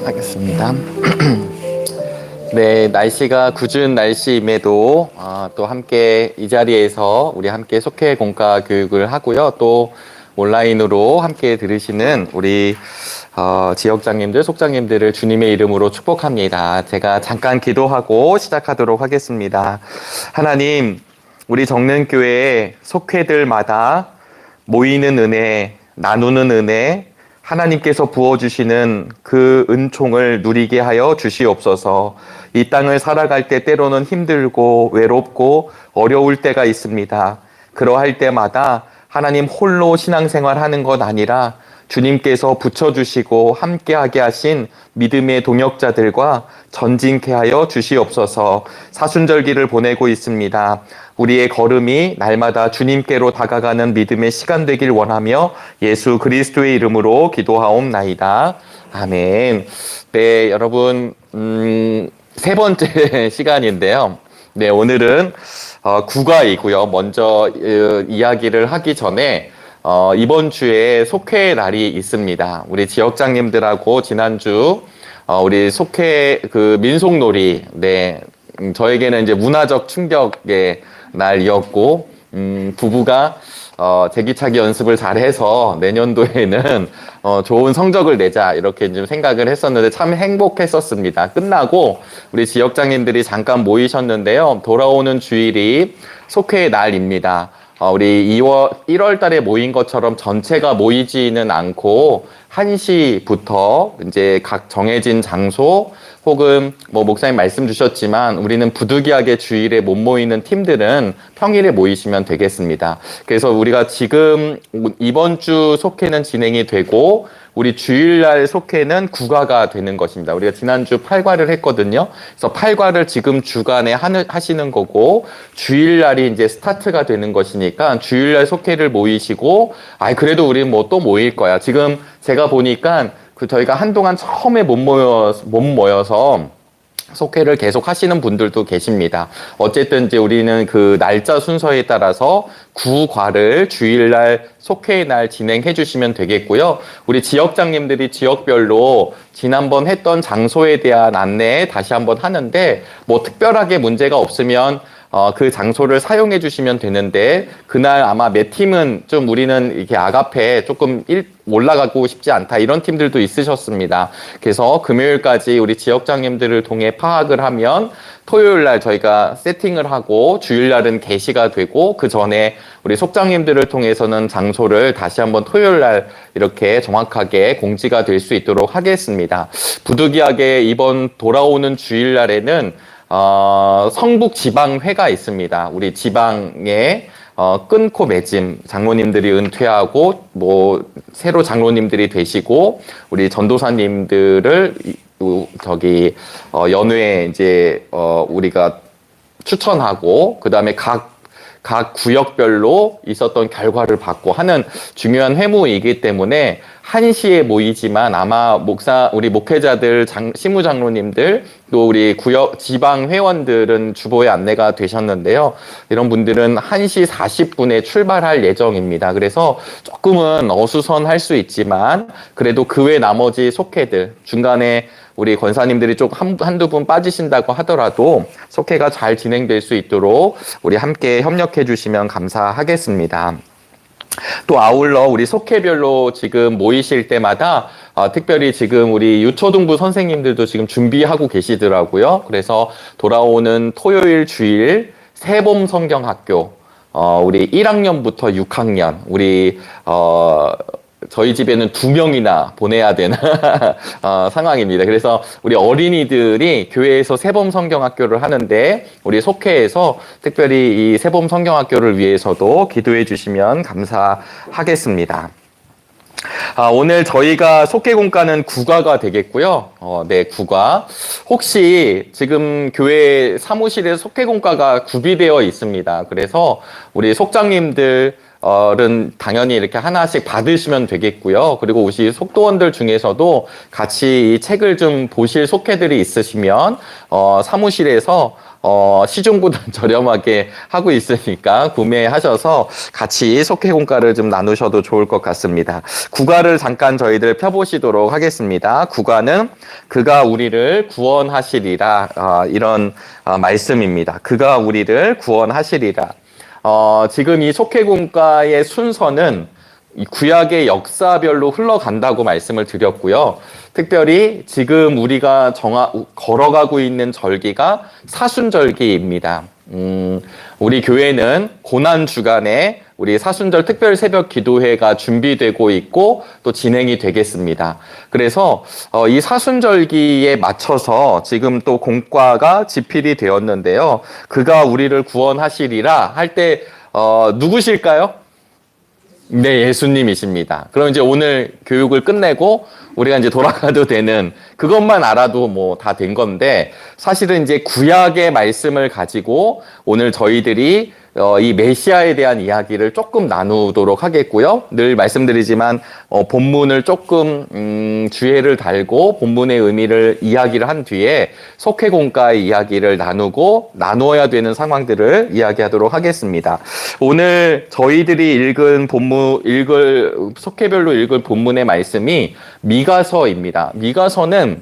하겠습니다. 네, 날씨가 궂은 날씨임에도 또 함께 이 자리에서 우리 함께 속회 공과 교육을 하고요. 또 온라인으로 함께 들으시는 우리 지역장님들, 속장님들을 주님의 이름으로 축복합니다. 제가 잠깐 기도하고 시작하도록 하겠습니다. 하나님, 우리 정릉교회 속회들마다 모이는 은혜, 나누는 은혜, 하나님께서 부어주시는 그 은총을 누리게 하여 주시옵소서. 이 땅을 살아갈 때 때로는 힘들고 외롭고 어려울 때가 있습니다. 그러할 때마다 하나님 홀로 신앙생활 하는 것 아니라 주님께서 붙여주시고 함께하게 하신 믿음의 동역자들과 전진케 하여 주시옵소서. 사순절기를 보내고 있습니다. 우리의 걸음이 날마다 주님께로 다가가는 믿음의 시간 되길 원하며 예수 그리스도의 이름으로 기도하옵나이다. 아멘. 네, 여러분, 세 번째 시간인데요. 네, 오늘은 국아이고요. 먼저 이야기를 하기 전에 이번 주에 속회 날이 있습니다. 우리 지역장님들하고 지난주 우리 속회 그 민속놀이, 네, 저에게는 이제 문화적 충격의 날이었고, 부부가 제기차기 연습을 잘해서 내년도에는 좋은 성적을 내자 이렇게 좀 생각을 했었는데 참 행복했었습니다. 끝나고 우리 지역장님들이 잠깐 모이셨는데요. 돌아오는 주일이 속회의 날입니다. 우리 1월 달에 모인 것처럼 전체가 모이지는 않고 1시부터 이제 각 정해진 장소 혹은 뭐 목사님 말씀 주셨지만 우리는 부득이하게 주일에 못 모이는 팀들은 평일에 모이시면 되겠습니다. 그래서 우리가 지금 이번 주 속회는 진행이 되고 우리 주일날 속회는 국아가 되는 것입니다. 우리가 지난주 8과를 했거든요. 그래서 8과를 지금 주간에 하시는 거고 주일날이 이제 스타트가 되는 것이니까 주일날 속회를 모이시고 그래도 우리는 뭐 또 모일 거야. 지금 제가 보니까 저희가 한동안 처음에 못 모여서 속회를 계속 하시는 분들도 계십니다. 어쨌든 이제 우리는 그 날짜 순서에 따라서 9과를 주일날 속회의 날 진행해 주시면 되겠고요. 우리 지역장님들이 지역별로 지난번 했던 장소에 대한 안내 다시 한번 하는데 뭐 특별하게 문제가 없으면 그 장소를 사용해 주시면 되는데 그날 아마 몇 팀은 좀 우리는 이렇게 아가페 조금 올라가고 싶지 않다 이런 팀들도 있으셨습니다. 그래서 금요일까지 우리 지역장님들을 통해 파악을 하면 토요일날 저희가 세팅을 하고 주일날은 개시가 되고 그 전에 우리 속장님들을 통해서는 장소를 다시 한번 토요일날 이렇게 정확하게 공지가 될 수 있도록 하겠습니다. 부득이하게 이번 돌아오는 주일날에는 성북 지방회가 있습니다. 우리 지방에 끊고 맺음 장로님들이 은퇴하고 뭐 새로 장로님들이 되시고 우리 전도사님들을 연회에 이제 우리가 추천하고 그다음에 각 구역별로 있었던 결과를 받고 하는 중요한 회무이기 때문에 1시에 모이지만 아마 우리 목회자들, 시무장로님들, 또 우리 지방 회원들은 주보에 안내가 되셨는데요. 이런 분들은 1시 40분에 출발할 예정입니다. 그래서 조금은 어수선할 수 있지만 그래도 그 외 나머지 속회들, 중간에 우리 권사님들이 좀 한두 분 빠지신다고 하더라도 속회가 잘 진행될 수 있도록 우리 함께 협력해 주시면 감사하겠습니다. 또 아울러 우리 속회별로 지금 모이실 때마다 특별히 지금 우리 유초등부 선생님들도 지금 준비하고 계시더라고요. 그래서 돌아오는 토요일 주일 새봄 성경학교 우리 1학년부터 6학년 우리 저희 집에는 2명이나 보내야 되는 상황입니다. 그래서 우리 어린이들이 교회에서 새봄 성경학교를 하는데 우리 속회에서 특별히 이 새봄 성경학교를 위해서도 기도해 주시면 감사하겠습니다. 오늘 저희가 속회공과는 국아가 되겠고요. 네, 국아. 혹시 지금 교회 사무실에 속회공과가 구비되어 있습니다. 그래서 우리 속장님들 은 당연히 이렇게 하나씩 받으시면 되겠고요. 그리고 우리 속도원들 중에서도 같이 이 책을 좀 보실 속회들이 있으시면 사무실에서 시중보다 저렴하게 하고 있으니까 구매하셔서 같이 속회공과를 좀 나누셔도 좋을 것 같습니다. 국어를 잠깐 저희들 펴보시도록 하겠습니다. 국어는 그가 우리를 구원하시리라, 이런 말씀입니다. 그가 우리를 구원하시리라. 지금 이 속회공과의 순서는 이 구약의 역사별로 흘러간다고 말씀을 드렸고요. 특별히 지금 우리가 걸어가고 있는 절기가 사순절기입니다. 우리 교회는 고난주간에 우리 사순절 특별 새벽 기도회가 준비되고 있고 또 진행이 되겠습니다. 그래서 이 사순절기에 맞춰서 지금 또 공과가 집필이 되었는데요. 그가 우리를 구원하시리라 할 때 누구실까요? 네, 예수님이십니다. 그럼 이제 오늘 교육을 끝내고 우리가 이제 돌아가도 되는 그것만 알아도 뭐 다 된 건데 사실은 이제 구약의 말씀을 가지고 오늘 저희들이 이 메시아에 대한 이야기를 조금 나누도록 하겠고요. 늘 말씀드리지만 본문을 조금 주의를 달고 본문의 의미를 이야기를 한 뒤에 속회공과의 이야기를 나누어야 되는 상황들을 이야기하도록 하겠습니다. 오늘 저희들이 속회별로 읽을 본문의 말씀이 미가서입니다. 미가서는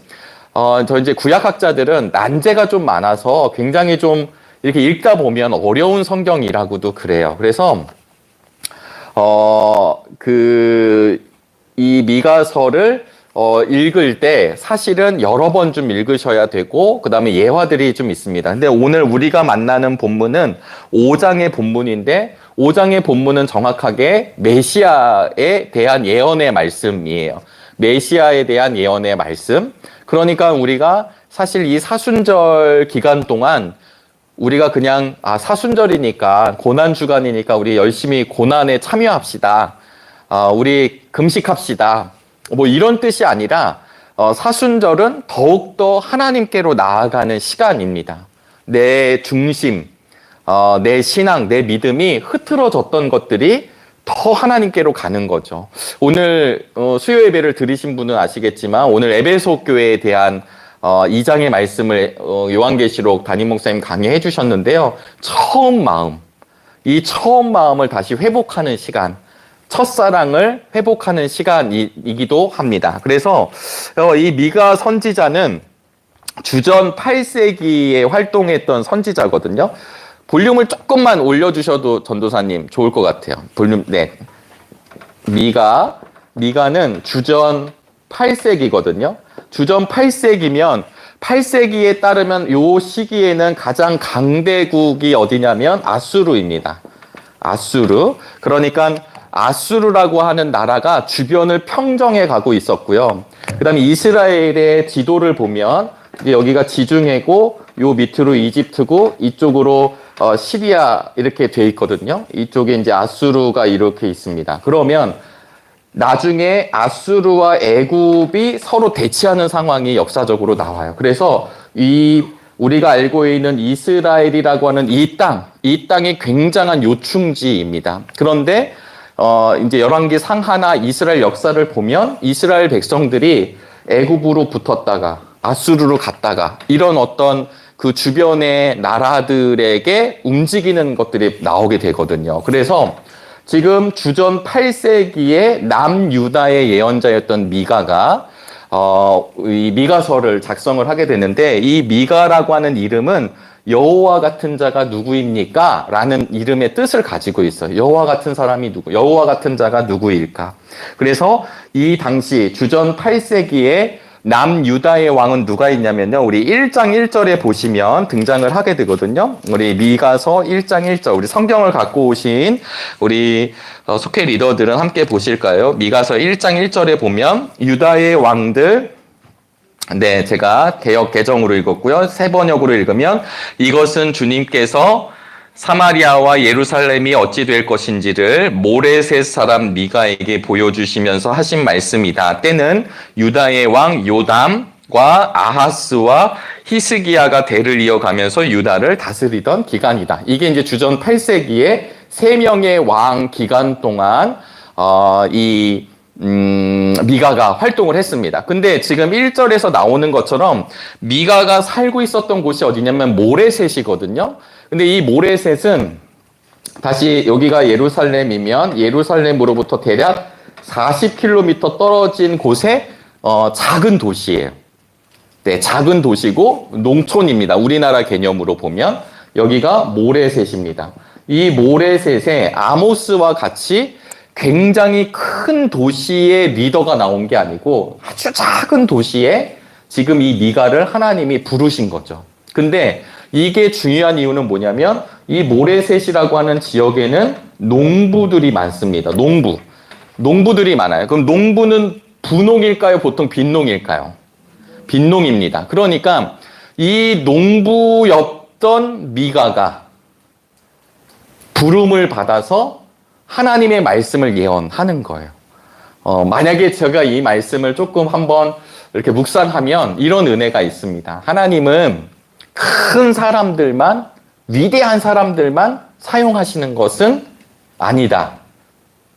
저 이제 구약학자들은 난제가 좀 많아서 굉장히 좀 이렇게 읽다 보면 어려운 성경이라고도 그래요. 그래서 이 미가서를 읽을 때 사실은 여러 번 좀 읽으셔야 되고 그다음에 예화들이 좀 있습니다. 근데 오늘 우리가 만나는 본문은 5장의 본문인데 5장의 본문은 정확하게 메시아에 대한 예언의 말씀이에요. 메시아에 대한 예언의 말씀. 그러니까 우리가 사실 이 사순절 기간 동안 우리가 그냥 사순절이니까 고난주간이니까 우리 열심히 고난에 참여합시다. 우리 금식합시다. 뭐 이런 뜻이 아니라 사순절은 더욱더 하나님께로 나아가는 시간입니다. 내 중심, 내 신앙, 내 믿음이 흐트러졌던 것들이 더 하나님께로 가는 거죠. 오늘 수요 예배를 들으신 분은 아시겠지만 오늘 에베소 교회에 대한 2장의 말씀을 요한계시록 담임 목사님 강의해 주셨는데요. 처음 마음을 다시 회복하는 시간, 첫사랑을 회복하는 시간이기도 합니다. 그래서 이 미가 선지자는 주전 8세기에 활동했던 선지자거든요. 볼륨을 조금만 올려주셔도 전도사님 좋을 것 같아요. 볼륨, 네. 미가는 주전 8세기거든요. 주전 8세기면 8세기에 따르면 요 시기에는 가장 강대국이 어디냐면 아수르입니다. 아수르. 그러니까 아수르라고 하는 나라가 주변을 평정해 가고 있었고요. 그다음에 이스라엘의 지도를 보면 여기가 지중해고 요 밑으로 이집트고 이쪽으로 시리아 이렇게 돼 있거든요. 이쪽에 이제 아수르가 이렇게 있습니다. 그러면 나중에 아수르와 애굽이 서로 대치하는 상황이 역사적으로 나와요. 그래서 우리가 알고 있는 이스라엘이라고 하는 이 땅이 굉장한 요충지입니다. 그런데 이제 열왕기 상하나 이스라엘 역사를 보면 이스라엘 백성들이 애굽으로 붙었다가 아수르로 갔다가 이런 어떤 그 주변의 나라들에게 움직이는 것들이 나오게 되거든요. 그래서 지금 주전 8세기에 남유다의 예언자였던 미가가 이 미가서를 작성을 하게 되는데 이 미가라고 하는 이름은 여호와 같은 자가 누구입니까? 라는 이름의 뜻을 가지고 있어요. 여호와 같은 사람이 여호와 같은 자가 누구일까? 그래서 이 당시 주전 8세기에 남유다의 왕은 누가 있냐면요. 우리 1장 1절에 보시면 등장을 하게 되거든요. 우리 미가서 1장 1절. 우리 성경을 갖고 오신 우리 속회 리더들은 함께 보실까요? 미가서 1장 1절에 보면 유다의 왕들, 네, 제가 개역 개정으로 읽었고요. 새 번역으로 읽으면 이것은 주님께서 사마리아와 예루살렘이 어찌 될 것인지를 모레셋 사람 미가에게 보여주시면서 하신 말씀이다. 때는 유다의 왕 요담과 아하스와 히스기야가 대를 이어가면서 유다를 다스리던 기간이다. 이게 이제 주전 8세기에 3명의 왕 기간 동안 이 미가가 활동을 했습니다. 근데 지금 1절에서 나오는 것처럼 미가가 살고 있었던 곳이 어디냐면 모레셋이거든요. 근데 이 모레셋은 다시 여기가 예루살렘이면 예루살렘으로부터 대략 40km 떨어진 곳에 작은 도시예요. 네, 작은 도시고 농촌입니다. 우리나라 개념으로 보면 여기가 모레셋입니다. 이 모레셋에 아모스와 같이 굉장히 큰 도시의 리더가 나온 게 아니고 아주 작은 도시에 지금 이 미가를 하나님이 부르신 거죠. 근데 이게 중요한 이유는 뭐냐면 이 모레셋이라고 하는 지역에는 농부들이 많습니다. 농부들이 많아요. 그럼 농부는 부농일까요? 보통 빈농일까요? 빈농입니다. 그러니까 이 농부였던 미가가 부름을 받아서 하나님의 말씀을 예언하는 거예요. 만약에 제가 이 말씀을 조금 한번 이렇게 묵상하면 이런 은혜가 있습니다. 하나님은 큰 사람들만, 위대한 사람들만 사용하시는 것은 아니다.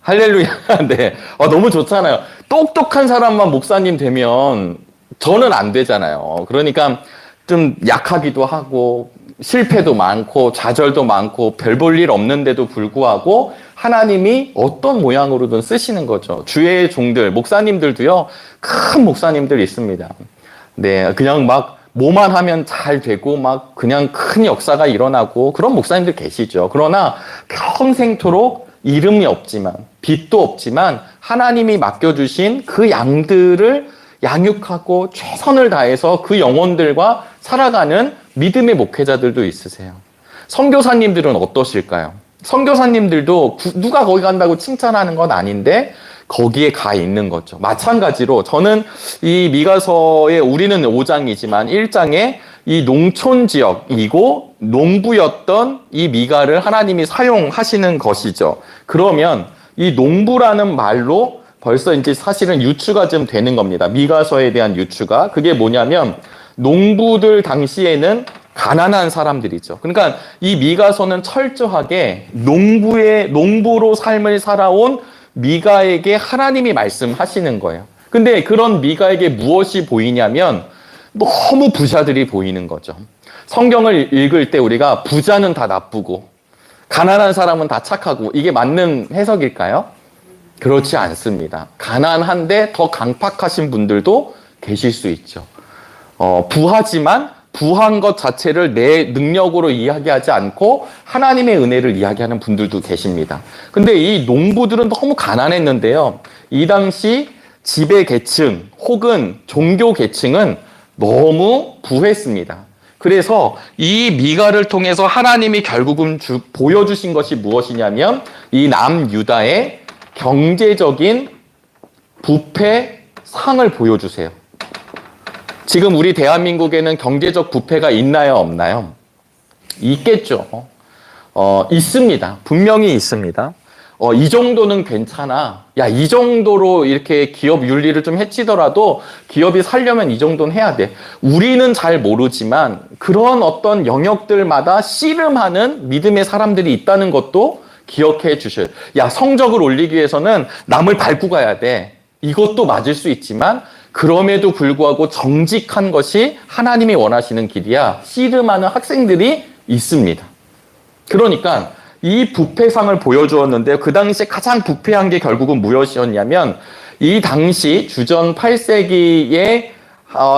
할렐루야. 네. 너무 좋잖아요. 똑똑한 사람만 목사님 되면 저는 안 되잖아요. 그러니까 좀 약하기도 하고 실패도 많고 좌절도 많고 별 볼 일 없는데도 불구하고 하나님이 어떤 모양으로든 쓰시는 거죠. 주의 종들, 목사님들도요. 큰 목사님들 있습니다. 네, 그냥 막 뭐만 하면 잘 되고 막 그냥 큰 역사가 일어나고 그런 목사님들 계시죠. 그러나 평생토록 이름이 없지만 빚도 없지만 하나님이 맡겨주신 그 양들을 양육하고 최선을 다해서 그 영혼들과 살아가는 믿음의 목회자들도 있으세요. 선교사님들은 어떠실까요? 선교사님들도 누가 거기 간다고 칭찬하는 건 아닌데 거기에 가 있는 거죠. 마찬가지로 저는 이 미가서에 우리는 5장이지만 1장에 이 농촌 지역이고 농부였던 이 미가를 하나님이 사용하시는 것이죠. 그러면 이 농부라는 말로 벌써 이제 사실은 유추가 좀 되는 겁니다. 미가서에 대한 유추가. 그게 뭐냐면 농부들 당시에는 가난한 사람들이죠. 그러니까 이 미가서는 철저하게 농부로 삶을 살아온 미가에게 하나님이 말씀하시는 거예요. 근데 그런 미가에게 무엇이 보이냐면 너무 부자들이 보이는 거죠. 성경을 읽을 때 우리가 부자는 다 나쁘고 가난한 사람은 다 착하고 이게 맞는 해석일까요? 그렇지 않습니다. 가난한데 더 강팍하신 분들도 계실 수 있죠. 부하지만 부한 것 자체를 내 능력으로 이야기하지 않고 하나님의 은혜를 이야기하는 분들도 계십니다. 근데 이 농부들은 너무 가난했는데요. 이 당시 지배 계층 혹은 종교 계층은 너무 부했습니다. 그래서 이 미가를 통해서 하나님이 결국은 보여주신 것이 무엇이냐면 이 남유다의 경제적인 부패 상을 보여주세요. 지금 우리 대한민국에는 경제적 부패가 있나요, 없나요? 있겠죠. 있습니다. 분명히 있습니다. 이 정도는 괜찮아. 야, 이 정도로 이렇게 기업 윤리를 좀 해치더라도 기업이 살려면 이 정도는 해야 돼. 우리는 잘 모르지만 그런 어떤 영역들마다 씨름하는 믿음의 사람들이 있다는 것도 기억해 주셔요. 야, 성적을 올리기 위해서는 남을 밟고 가야 돼. 이것도 맞을 수 있지만 그럼에도 불구하고 정직한 것이 하나님이 원하시는 길이야. 씨름하는 학생들이 있습니다. 그러니까 이 부패상을 보여주었는데 그 당시에 가장 부패한 게 결국은 무엇이었냐면 이 당시 주전 8세기에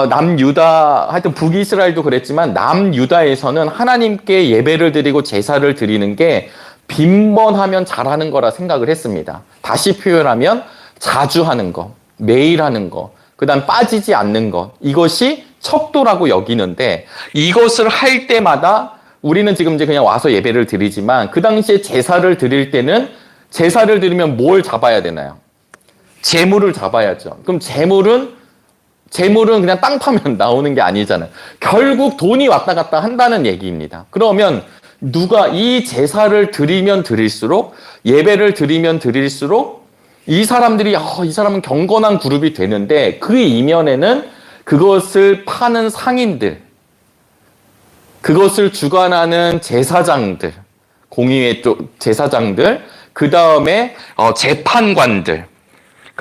남유다, 하여튼 북이스라엘도 그랬지만 남유다에서는 하나님께 예배를 드리고 제사를 드리는 게 빈번하면 잘하는 거라 생각을 했습니다. 다시 표현하면 자주 하는 거, 매일 하는 거, 그 다음 빠지지 않는 것, 이것이 척도라고 여기는데 이것을 할 때마다 우리는 지금 이제 그냥 와서 예배를 드리지만 그 당시에 제사를 드릴 때는 제사를 드리면 뭘 잡아야 되나요? 재물을 잡아야죠. 그럼 재물은 그냥 땅 파면 나오는 게 아니잖아요. 결국 돈이 왔다 갔다 한다는 얘기입니다. 그러면 누가 이 제사를 드리면 드릴수록 예배를 드리면 드릴수록 이 사람들이 이 사람은 경건한 그룹이 되는데 그 이면에는 그것을 파는 상인들, 그것을 주관하는 제사장들, 공의회 쪽 제사장들, 그 다음에 재판관들,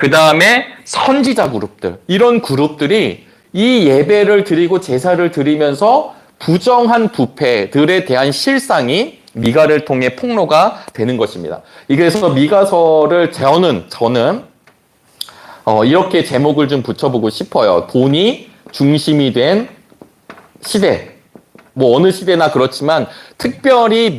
그 다음에 선지자 그룹들, 이런 그룹들이 이 예배를 드리고 제사를 드리면서 부정한 부패들에 대한 실상이 미가를 통해 폭로가 되는 것입니다. 그래서 미가서를 저는 이렇게 제목을 좀 붙여보고 싶어요. 돈이 중심이 된 시대. 뭐 어느 시대나 그렇지만 특별히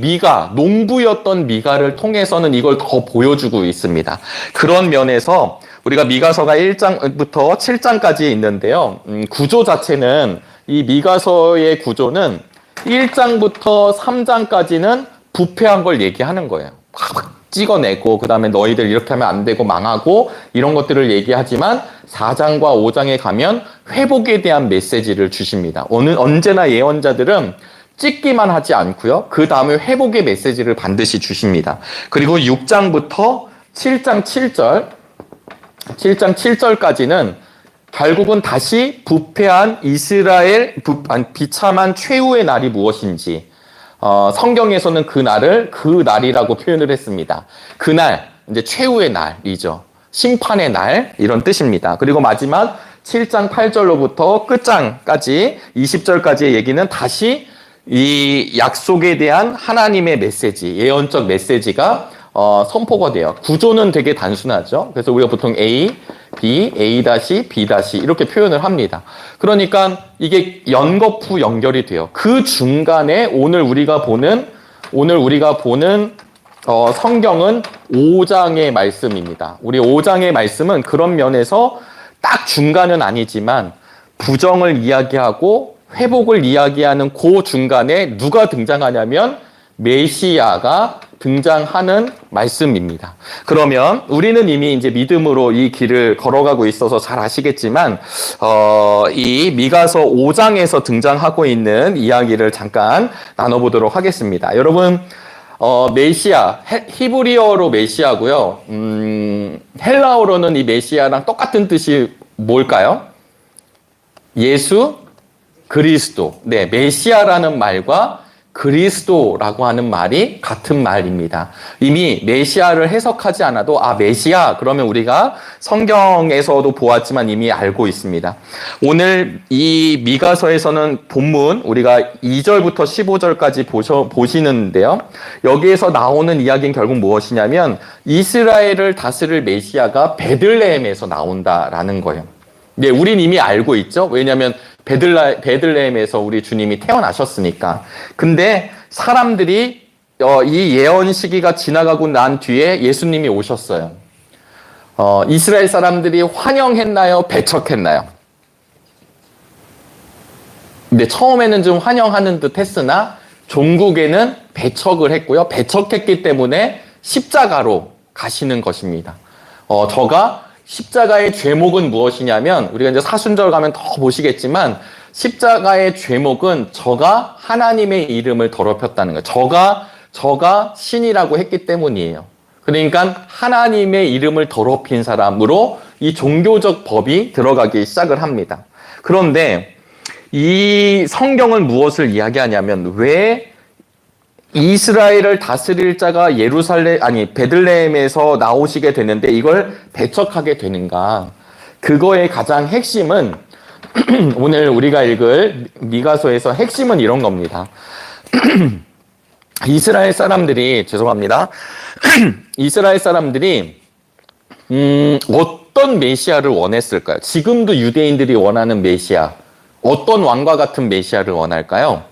농부였던 미가를 통해서는 이걸 더 보여주고 있습니다. 그런 면에서 우리가 미가서가 1장부터 7장까지 있는데요. 구조 자체는 이 미가서의 구조는 1장부터 3장까지는 부패한 걸 얘기하는 거예요. 막 찍어내고 그 다음에 너희들 이렇게 하면 안 되고 망하고 이런 것들을 얘기하지만 4장과 5장에 가면 회복에 대한 메시지를 주십니다. 언제나 예언자들은 찍기만 하지 않고요. 그 다음에 회복의 메시지를 반드시 주십니다. 그리고 6장부터 7장 7절까지는 결국은 다시 부패한 이스라엘 비참한 최후의 날이 무엇인지 성경에서는 그 날이라고 표현을 했습니다. 그날 이제 최후의 날이죠. 심판의 날 이런 뜻입니다. 그리고 마지막 7장 8절로부터 끝장까지 20절까지의 얘기는 다시 이 약속에 대한 하나님의 메시지, 예언적 메시지가 선포가 돼요. 구조는 되게 단순하죠. 그래서 우리가 보통 A, B, A-, B- 이렇게 표현을 합니다. 그러니까 이게 연거푸 연결이 돼요. 그 중간에 오늘 우리가 보는 성경은 5장의 말씀입니다. 우리 5장의 말씀은 그런 면에서 딱 중간은 아니지만 부정을 이야기하고 회복을 이야기하는 그 중간에 누가 등장하냐면 메시아가 등장하는 말씀입니다. 그러면 우리는 이미 이제 믿음으로 이 길을 걸어가고 있어서 잘 아시겠지만 이 미가서 5장에서 등장하고 있는 이야기를 잠깐 나눠보도록 하겠습니다. 여러분 메시아 히브리어로 메시아고요. 헬라어로는 이 메시아랑 똑같은 뜻이 뭘까요? 예수 그리스도. 네, 메시아라는 말과 그리스도라고 하는 말이 같은 말입니다. 이미 메시아를 해석하지 않아도 메시아 그러면 우리가 성경에서도 보았지만 이미 알고 있습니다. 오늘 이 미가서에서는 본문 우리가 2절부터 15절까지 보시는데요. 여기에서 나오는 이야기는 결국 무엇이냐면 이스라엘을 다스릴 메시아가 베들레헴에서 나온다라는 거예요. 네, 우린 이미 알고 있죠. 왜냐하면 베들레헴에서 우리 주님이 태어나셨으니까. 근데 사람들이 이 예언 시기가 지나가고 난 뒤에 예수님이 오셨어요. 이스라엘 사람들이 환영했나요? 배척했나요? 근데 처음에는 좀 환영하는 듯 했으나 종국에는 배척을 했고요. 배척했기 때문에 십자가로 가시는 것입니다. 십자가의 죄목은 무엇이냐면 우리가 이제 사순절 가면 더 보시겠지만 십자가의 죄목은 저가 하나님의 이름을 더럽혔다는 거예요. 저가 신이라고 했기 때문이에요. 그러니까 하나님의 이름을 더럽힌 사람으로 이 종교적 법이 들어가기 시작을 합니다. 그런데 이 성경은 무엇을 이야기하냐면 왜 이스라엘을 다스릴 자가 베들레헴에서 나오시게 되는데 이걸 배척하게 되는가? 그거의 가장 핵심은 오늘 우리가 읽을 미가서에서 핵심은 이런 겁니다. 이스라엘 사람들이 어떤 메시아를 원했을까요? 지금도 유대인들이 원하는 메시아, 어떤 왕과 같은 메시아를 원할까요?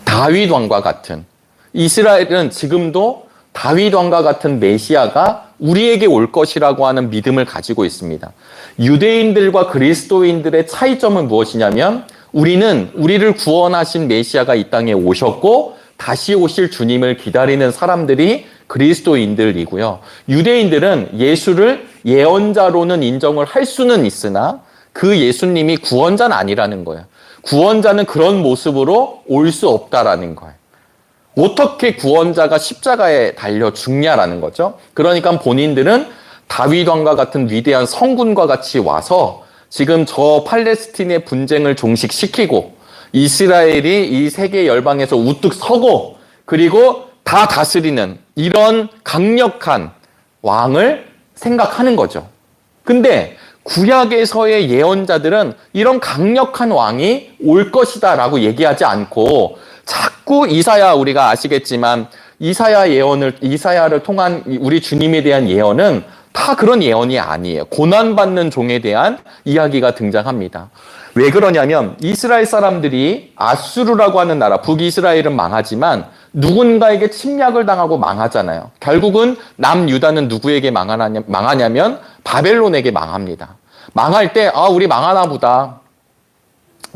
다윗 왕과 같은, 이스라엘은 지금도 다윗 왕과 같은 메시아가 우리에게 올 것이라고 하는 믿음을 가지고 있습니다. 유대인들과 그리스도인들의 차이점은 무엇이냐면 우리는 우리를 구원하신 메시아가 이 땅에 오셨고 다시 오실 주님을 기다리는 사람들이 그리스도인들이고요. 유대인들은 예수를 예언자로는 인정을 할 수는 있으나 그 예수님이 구원자는 아니라는 거예요. 구원자는 그런 모습으로 올 수 없다라는 거예요. 어떻게 구원자가 십자가에 달려 죽냐라는 거죠. 그러니까 본인들은 다윗 왕과 같은 위대한 성군과 같이 와서 지금 저 팔레스틴의 분쟁을 종식시키고 이스라엘이 이 세계 열방에서 우뚝 서고 그리고 다 다스리는 이런 강력한 왕을 생각하는 거죠. 근데 구약에서의 예언자들은 이런 강력한 왕이 올 것이다 라고 얘기하지 않고 자꾸 이사야, 우리가 아시겠지만 이사야를 통한 우리 주님에 대한 예언은 다 그런 예언이 아니에요. 고난받는 종에 대한 이야기가 등장합니다. 왜 그러냐면 이스라엘 사람들이 아수르라고 하는 나라, 북이스라엘은 망하지만 누군가에게 침략을 당하고 망하잖아요. 결국은 남유다는 누구에게 망하냐면 바벨론에게 망합니다. 망할 때 우리 망하나 보다.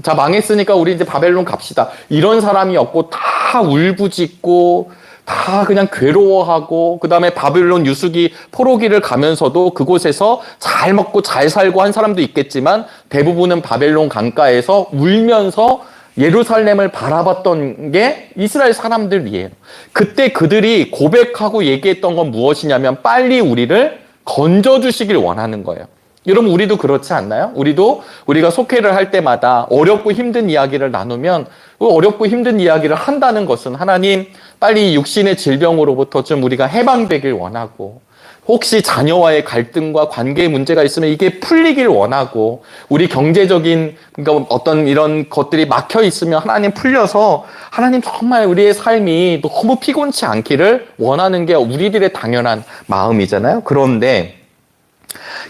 자, 망했으니까 우리 이제 바벨론 갑시다. 이런 사람이 없고 다 울부짖고 다 그냥 괴로워하고 그다음에 바벨론 유수기 포로기를 가면서도 그곳에서 잘 먹고 잘 살고 한 사람도 있겠지만 대부분은 바벨론 강가에서 울면서 예루살렘을 바라봤던 게 이스라엘 사람들이에요. 그때 그들이 고백하고 얘기했던 건 무엇이냐면 빨리 우리를 건져주시길 원하는 거예요. 여러분, 우리도 그렇지 않나요? 우리가 속회를 할 때마다 어렵고 힘든 이야기를 나누면 어렵고 힘든 이야기를 한다는 것은 하나님 빨리 육신의 질병으로부터 좀 우리가 해방되길 원하고 혹시 자녀와의 갈등과 관계의 문제가 있으면 이게 풀리길 원하고 우리 경제적인 그러니까 어떤 이런 것들이 막혀 있으면 하나님 풀려서 하나님 정말 우리의 삶이 너무 피곤치 않기를 원하는 게 우리들의 당연한 마음이잖아요. 그런데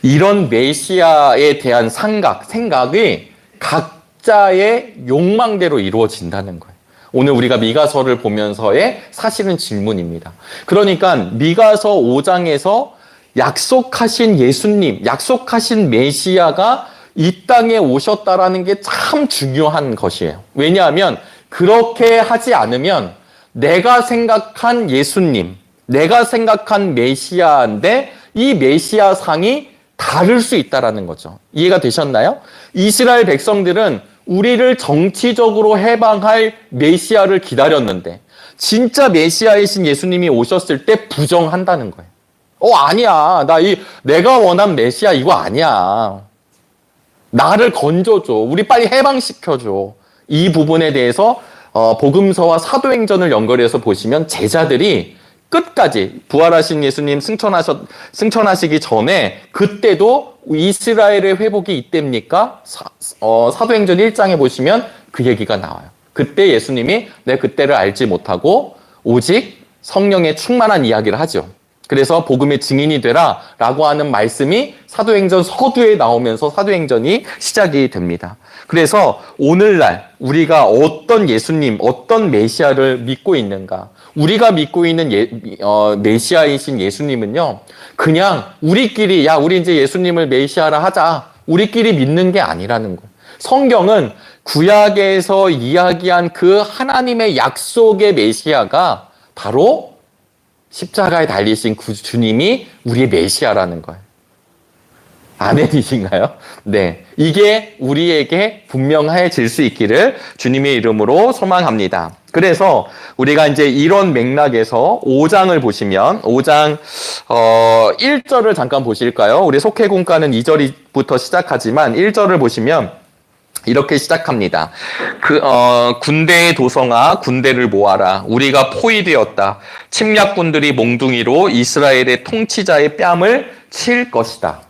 이런 메시아에 대한 생각이 각자의 욕망대로 이루어진다는 거예요. 오늘 우리가 미가서를 보면서의 사실은 질문입니다. 그러니까 미가서 5장에서 약속하신 예수님, 약속하신 메시아가 이 땅에 오셨다라는 게 참 중요한 것이에요. 왜냐하면 그렇게 하지 않으면 내가 생각한 예수님, 내가 생각한 메시아인데 이 메시아 상이 다를 수 있다라는 거죠. 이해가 되셨나요? 이스라엘 백성들은 우리를 정치적으로 해방할 메시아를 기다렸는데 진짜 메시아이신 예수님이 오셨을 때 부정한다는 거예요. 아니야. 내가 원한 메시아 이거 아니야. 나를 건져줘. 우리 빨리 해방시켜줘. 이 부분에 대해서 복음서와 사도행전을 연결해서 보시면 제자들이 끝까지 부활하신 예수님 승천하시기 전에 그때도 이스라엘의 회복이 이때입니까? 사도행전 1장에 보시면 그 얘기가 나와요. 그때 예수님이 내 그때를 알지 못하고 오직 성령에 충만한 이야기를 하죠. 그래서 복음의 증인이 되라 라고 하는 말씀이 사도행전 서두에 나오면서 사도행전이 시작이 됩니다. 그래서 오늘날 우리가 어떤 예수님, 어떤 메시아를 믿고 있는가? 우리가 믿고 있는 메시아이신 예수님은요, 그냥 우리끼리, 우리 이제 예수님을 메시아라 하자. 우리끼리 믿는 게 아니라는 거예요. 성경은 구약에서 이야기한 그 하나님의 약속의 메시아가 바로 십자가에 달리신 그 주님이 우리의 메시아라는 거예요. 아멘이신가요? 네. 이게 우리에게 분명해질 수 있기를 주님의 이름으로 소망합니다. 그래서 우리가 이제 이런 맥락에서 5장을 보시면 5장 1절을 잠깐 보실까요? 우리 속회공과는 2절부터 시작하지만 1절을 보시면 이렇게 시작합니다. 군대의 도성아, 군대를 모아라. 우리가 포위되었다. 침략군들이 몽둥이로 이스라엘의 통치자의 뺨을 칠 것이다.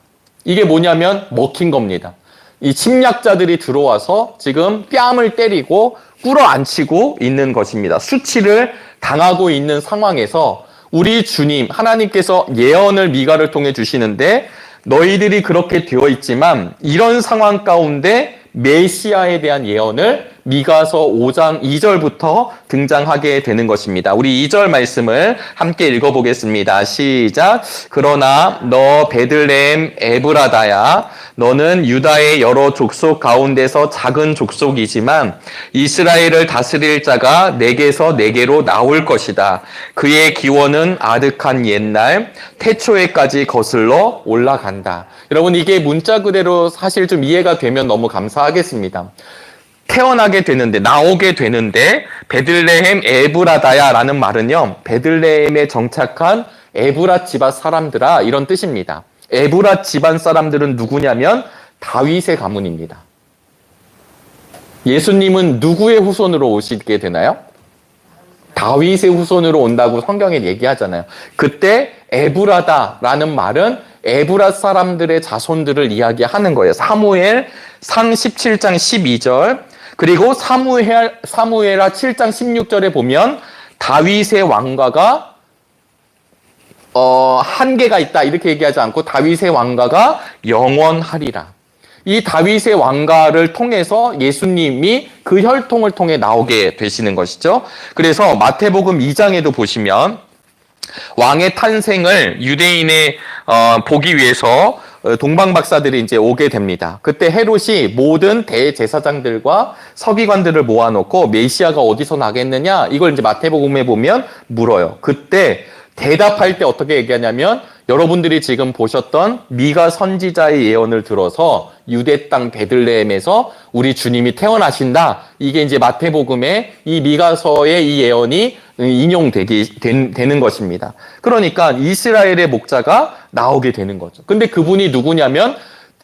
이게 뭐냐면 먹힌 겁니다. 이 침략자들이 들어와서 지금 뺨을 때리고 꿇어앉히고 있는 것입니다. 수치를 당하고 있는 상황에서 우리 주님 하나님께서 예언을 미가를 통해 주시는데 너희들이 그렇게 되어 있지만 이런 상황 가운데 메시아에 대한 예언을 미가서 5장 2절부터 등장하게 되는 것입니다. 우리 2절 말씀을 함께 읽어보겠습니다. 시작. 그러나 너 베들레헴 에브라다야, 너는 유다의 여러 족속 가운데서 작은 족속이지만 이스라엘을 다스릴 자가 내게서 내게로 나올 것이다. 그의 기원은 아득한 옛날 태초에까지 거슬러 올라간다. 여러분, 이게 문자 그대로 사실 좀 이해가 되면 너무 감사하겠습니다. 태어나게 되는데, 나오게 되는데 베들레헴 에브라다야라는 말은요, 베들레헴에 정착한 에브라 집안 사람들아, 이런 뜻입니다. 에브라 집안 사람들은 누구냐면 다윗의 가문입니다. 예수님은 누구의 후손으로 오시게 되나요? 다윗의 후손으로 온다고 성경에 얘기하잖아요. 그때 에브라다라는 말은 에브라 사람들의 자손들을 이야기하는 거예요. 사무엘 상 17장 12절, 그리고 사무엘하 7장 16절에 보면 다윗의 왕가가 한계가 있다 이렇게 얘기하지 않고 다윗의 왕가가 영원하리라. 이 다윗의 왕가를 통해서 예수님이 그 혈통을 통해 나오게 되시는 것이죠. 그래서 마태복음 2장에도 보시면 왕의 탄생을 유대인의 보기 위해서 동방 박사들이 이제 오게 됩니다. 그때 헤롯이 모든 대제사장들과 서기관들을 모아놓고 메시아가 어디서 나겠느냐 이걸 이제 마태복음에 보면 물어요. 그때 대답할 때 어떻게 얘기하냐면 여러분들이 지금 보셨던 미가 선지자의 예언을 들어서 유대 땅 베들레헴에서 우리 주님이 태어나신다. 이게 이제 마태복음에 이 미가서의 이 예언이 되는 것입니다. 그러니까 이스라엘의 목자가 나오게 되는 거죠. 근데 그분이 누구냐면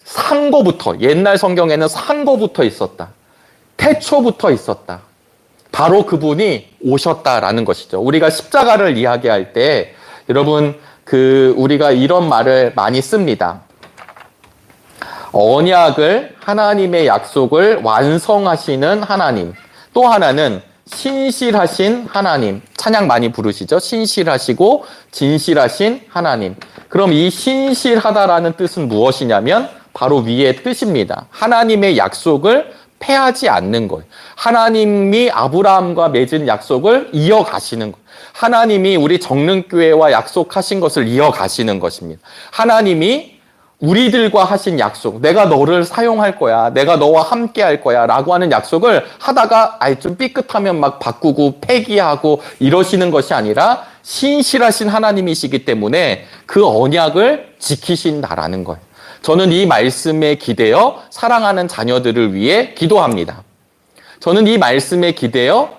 상고부터, 옛날 성경에는 상고부터 있었다. 태초부터 있었다. 바로 그분이 오셨다라는 것이죠. 우리가 십자가를 이야기할 때 여러분 우리가 이런 말을 많이 씁니다. 언약을, 하나님의 약속을 완성하시는 하나님. 또 하나는 신실하신 하나님. 찬양 많이 부르시죠? 신실하시고 진실하신 하나님. 그럼 이 신실하다라는 뜻은 무엇이냐면 바로 위의 뜻입니다. 하나님의 약속을 패하지 않는 거예요. 하나님이 아브라함과 맺은 약속을 이어가시는 거예요. 하나님이 우리 정릉교회와 약속하신 것을 이어가시는 것입니다. 하나님이 우리들과 하신 약속, 내가 너를 사용할 거야, 내가 너와 함께 할 거야 라고 하는 약속을 하다가 좀 삐끗하면 막 바꾸고 폐기하고 이러시는 것이 아니라 신실하신 하나님이시기 때문에 그 언약을 지키신다라는 거예요. 저는 이 말씀에 기대어 사랑하는 자녀들을 위해 기도합니다. 저는 이 말씀에 기대어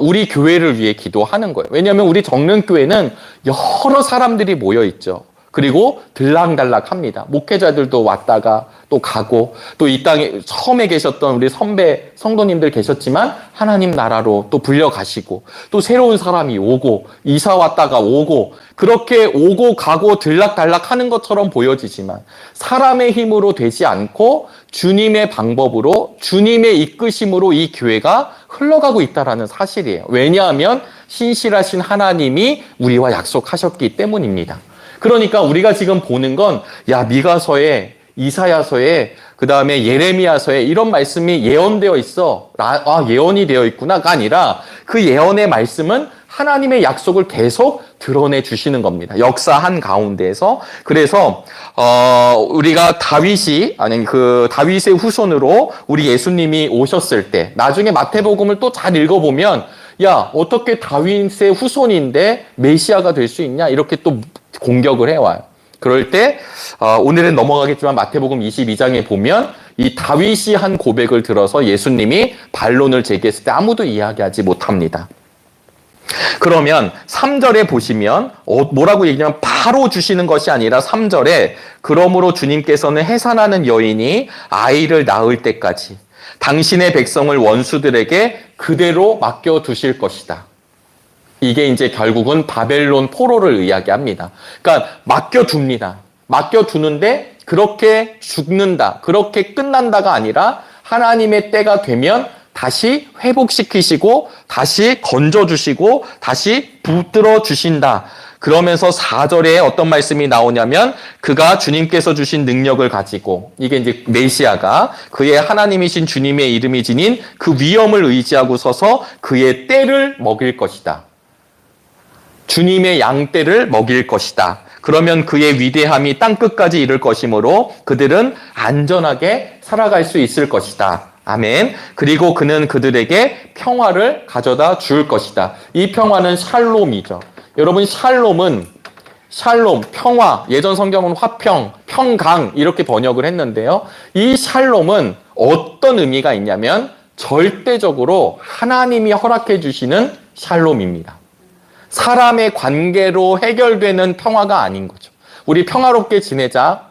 우리 교회를 위해 기도하는 거예요. 왜냐하면 우리 정릉교회는 여러 사람들이 모여 있죠. 그리고 들락달락합니다. 목회자들도 왔다가 또 가고 또 이 땅에 처음에 계셨던 우리 선배 성도님들 계셨지만 하나님 나라로 또 불려가시고 또 새로운 사람이 오고 이사 왔다가 오고 그렇게 오고 가고 들락달락 하는 것처럼 보여지지만 사람의 힘으로 되지 않고 주님의 방법으로 주님의 이끄심으로 이 교회가 흘러가고 있다는 사실이에요. 왜냐하면 신실하신 하나님이 우리와 약속하셨기 때문입니다. 그러니까 우리가 지금 보는 건 미가서에 이사야서에 그 다음에 예레미야서에 이런 말씀이 예언되어 있어. 예언이 되어 있구나가 아니라 그 예언의 말씀은 하나님의 약속을 계속 드러내 주시는 겁니다. 역사한 가운데에서. 그래서 우리가 다윗의 후손으로 우리 예수님이 오셨을 때 나중에 마태복음을 또 잘 읽어보면 어떻게 다윗의 후손인데 메시아가 될 수 있냐 이렇게 또 공격을 해와요. 그럴 때 오늘은 넘어가겠지만 마태복음 22장에 보면 이 다윗이 한 고백을 들어서 예수님이 반론을 제기했을 때 아무도 이야기하지 못합니다. 그러면 3절에 보시면 뭐라고 얘기하면 바로 주시는 것이 아니라 3절에 그러므로 주님께서는 해산하는 여인이 아이를 낳을 때까지 당신의 백성을 원수들에게 그대로 맡겨두실 것이다. 이게 이제 결국은 바벨론 포로를 이야기합니다. 그러니까 맡겨둡니다. 맡겨두는데 그렇게 죽는다, 그렇게 끝난다가 아니라 하나님의 때가 되면 다시 회복시키시고 다시 건져주시고 다시 붙들어 주신다. 그러면서 4절에 어떤 말씀이 나오냐면 그가 주님께서 주신 능력을 가지고 이게 이제 메시아가 그의 하나님이신 주님의 이름이 지닌 그 위엄을 의지하고 서서 그의 떼를 먹일 것이다. 주님의 양떼를 먹일 것이다. 그러면 그의 위대함이 땅끝까지 이를 것이므로 그들은 안전하게 살아갈 수 있을 것이다. 아멘. 그리고 그는 그들에게 평화를 가져다 줄 것이다. 이 평화는 샬롬이죠. 여러분 샬롬, 평화, 예전 성경은 화평, 평강 이렇게 번역을 했는데요. 이 샬롬은 어떤 의미가 있냐면 절대적으로 하나님이 허락해 주시는 샬롬입니다. 사람의 관계로 해결되는 평화가 아닌 거죠. 우리 평화롭게 지내자.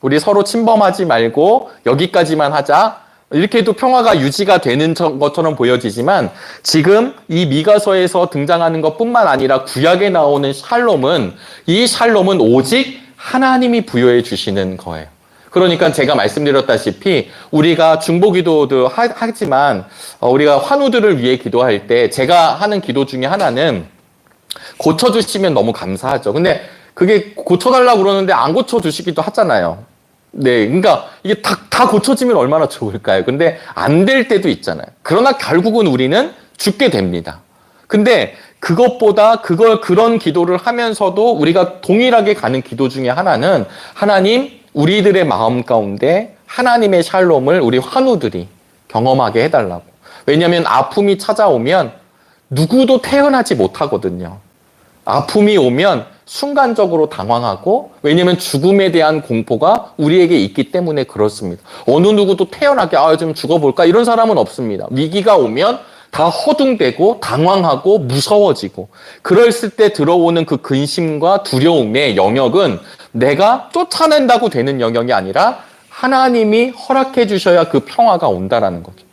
우리 서로 침범하지 말고 여기까지만 하자. 이렇게 해도 평화가 유지가 되는 것처럼 보여지지만 지금 이 미가서에서 등장하는 것뿐만 아니라 구약에 나오는 샬롬은 이 샬롬은 오직 하나님이 부여해 주시는 거예요. 그러니까 제가 말씀드렸다시피 우리가 중보기도도 하지만 우리가 환우들을 위해 기도할 때 제가 하는 기도 중에 하나는 고쳐주시면 너무 감사하죠. 근데 그게 고쳐달라고 그러는데 안 고쳐주시기도 하잖아요. 네, 그러니까 이게 다 고쳐지면 얼마나 좋을까요? 근데 안 될 때도 있잖아요. 그러나 결국은 우리는 죽게 됩니다. 근데 그것보다 그런 기도를 하면서도 우리가 동일하게 가는 기도 중에 하나는 하나님, 우리들의 마음 가운데 하나님의 샬롬을 우리 환우들이 경험하게 해달라고. 왜냐하면 아픔이 찾아오면 누구도 태어나지 못하거든요. 아픔이 오면 순간적으로 당황하고, 왜냐하면 죽음에 대한 공포가 우리에게 있기 때문에 그렇습니다. 어느 누구도 태어나게 좀 죽어볼까 이런 사람은 없습니다. 위기가 오면 다 허둥대고 당황하고 무서워지고, 그랬을 때 들어오는 그 근심과 두려움의 영역은 내가 쫓아낸다고 되는 영역이 아니라 하나님이 허락해 주셔야 그 평화가 온다라는 거죠.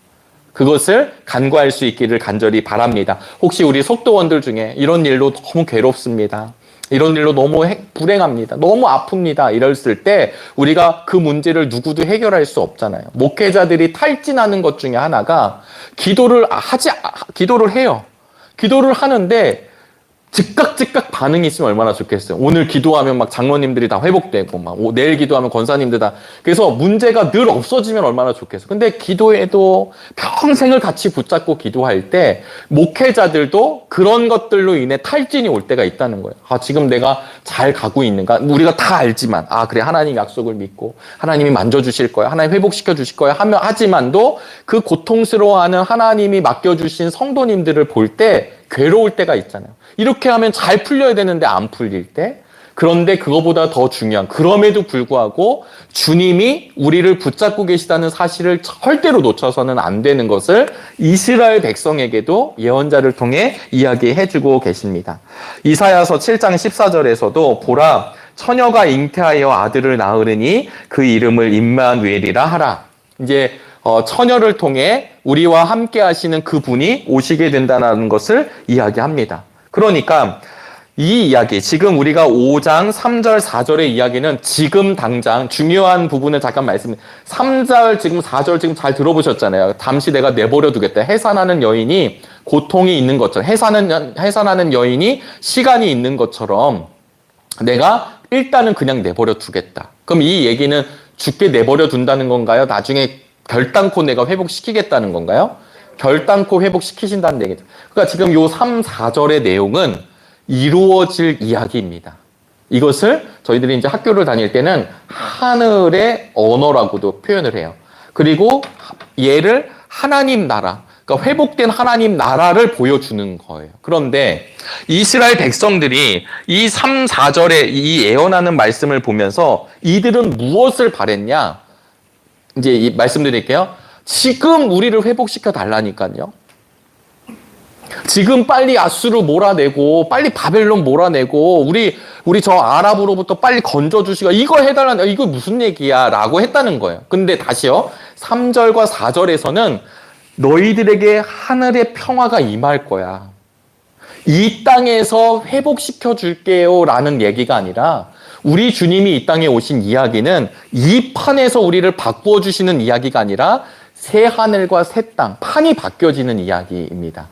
그것을 간구할 수 있기를 간절히 바랍니다. 혹시 우리 속도원들 중에 이런 일로 너무 괴롭습니다. 이런 일로 너무 불행합니다. 너무 아픕니다. 이랬을 때 우리가 그 문제를 누구도 해결할 수 없잖아요. 목회자들이 탈진하는 것 중에 하나가 기도를 해요. 기도를 하는데 즉각 반응이 있으면 얼마나 좋겠어요. 오늘 기도하면 막 장로님들이 다 회복되고, 막 내일 기도하면 권사님들 다. 그래서 문제가 늘 없어지면 얼마나 좋겠어요. 근데 기도에도 평생을 같이 붙잡고 기도할 때 목회자들도 그런 것들로 인해 탈진이 올 때가 있다는 거예요. 지금 내가 잘 가고 있는가? 우리가 다 알지만, 그래, 하나님 약속을 믿고 하나님이 만져주실 거야. 하나님 회복시켜 주실 거야. 하지만도 그 고통스러워하는 하나님이 맡겨주신 성도님들을 볼 때 괴로울 때가 있잖아요. 이렇게 하면 잘 풀려야 되는데 안 풀릴 때, 그런데 그거보다 더 중요한, 그럼에도 불구하고 주님이 우리를 붙잡고 계시다는 사실을 절대로 놓쳐서는 안 되는 것을 이스라엘 백성에게도 예언자를 통해 이야기해주고 계십니다. 이사야서 7장 14절에서도 보라, 처녀가 잉태하여 아들을 낳으리니 그 이름을 임마누엘이라 하라. 이제 처녀를 통해 우리와 함께 하시는 그분이 오시게 된다는 것을 이야기합니다. 그러니까 이 이야기, 지금 우리가 5장 3절 4절의 이야기는 지금 당장 중요한 부분을 잠깐 3절 지금 4절 지금 잘 들어보셨잖아요. 잠시 내가 내버려 두겠다. 해산하는 여인이 고통이 있는 것처럼, 해산하는 여인이 시간이 있는 것처럼 내가 일단은 그냥 내버려 두겠다. 그럼 이 얘기는 죽게 내버려 둔다는 건가요? 나중에 결단코 내가 회복시키겠다는 건가요? 결단코 회복시키신다는 얘기죠. 그러니까 지금 요 3, 4절의 내용은 이루어질 이야기입니다. 이것을 저희들이 이제 학교를 다닐 때는 하늘의 언어라고도 표현을 해요. 그리고 얘를 하나님 나라, 그러니까 회복된 하나님 나라를 보여주는 거예요. 그런데 이스라엘 백성들이 이 3, 4절의 이 예언하는 말씀을 보면서 이들은 무엇을 바랬냐? 이제 말씀드릴게요. 지금 우리를 회복시켜 달라니까요. 지금 빨리 아수르 몰아내고 빨리 바벨론 몰아내고 우리 저 아랍으로부터 빨리 건져주시고 이거 해달라는, 이거 무슨 얘기야 라고 했다는 거예요. 근데 다시요, 3절과 4절에서는 너희들에게 하늘의 평화가 임할 거야, 이 땅에서 회복시켜 줄게요 라는 얘기가 아니라, 우리 주님이 이 땅에 오신 이야기는 이 판에서 우리를 바꾸어 주시는 이야기가 아니라 새 하늘과 새 땅, 판이 바뀌어지는 이야기입니다.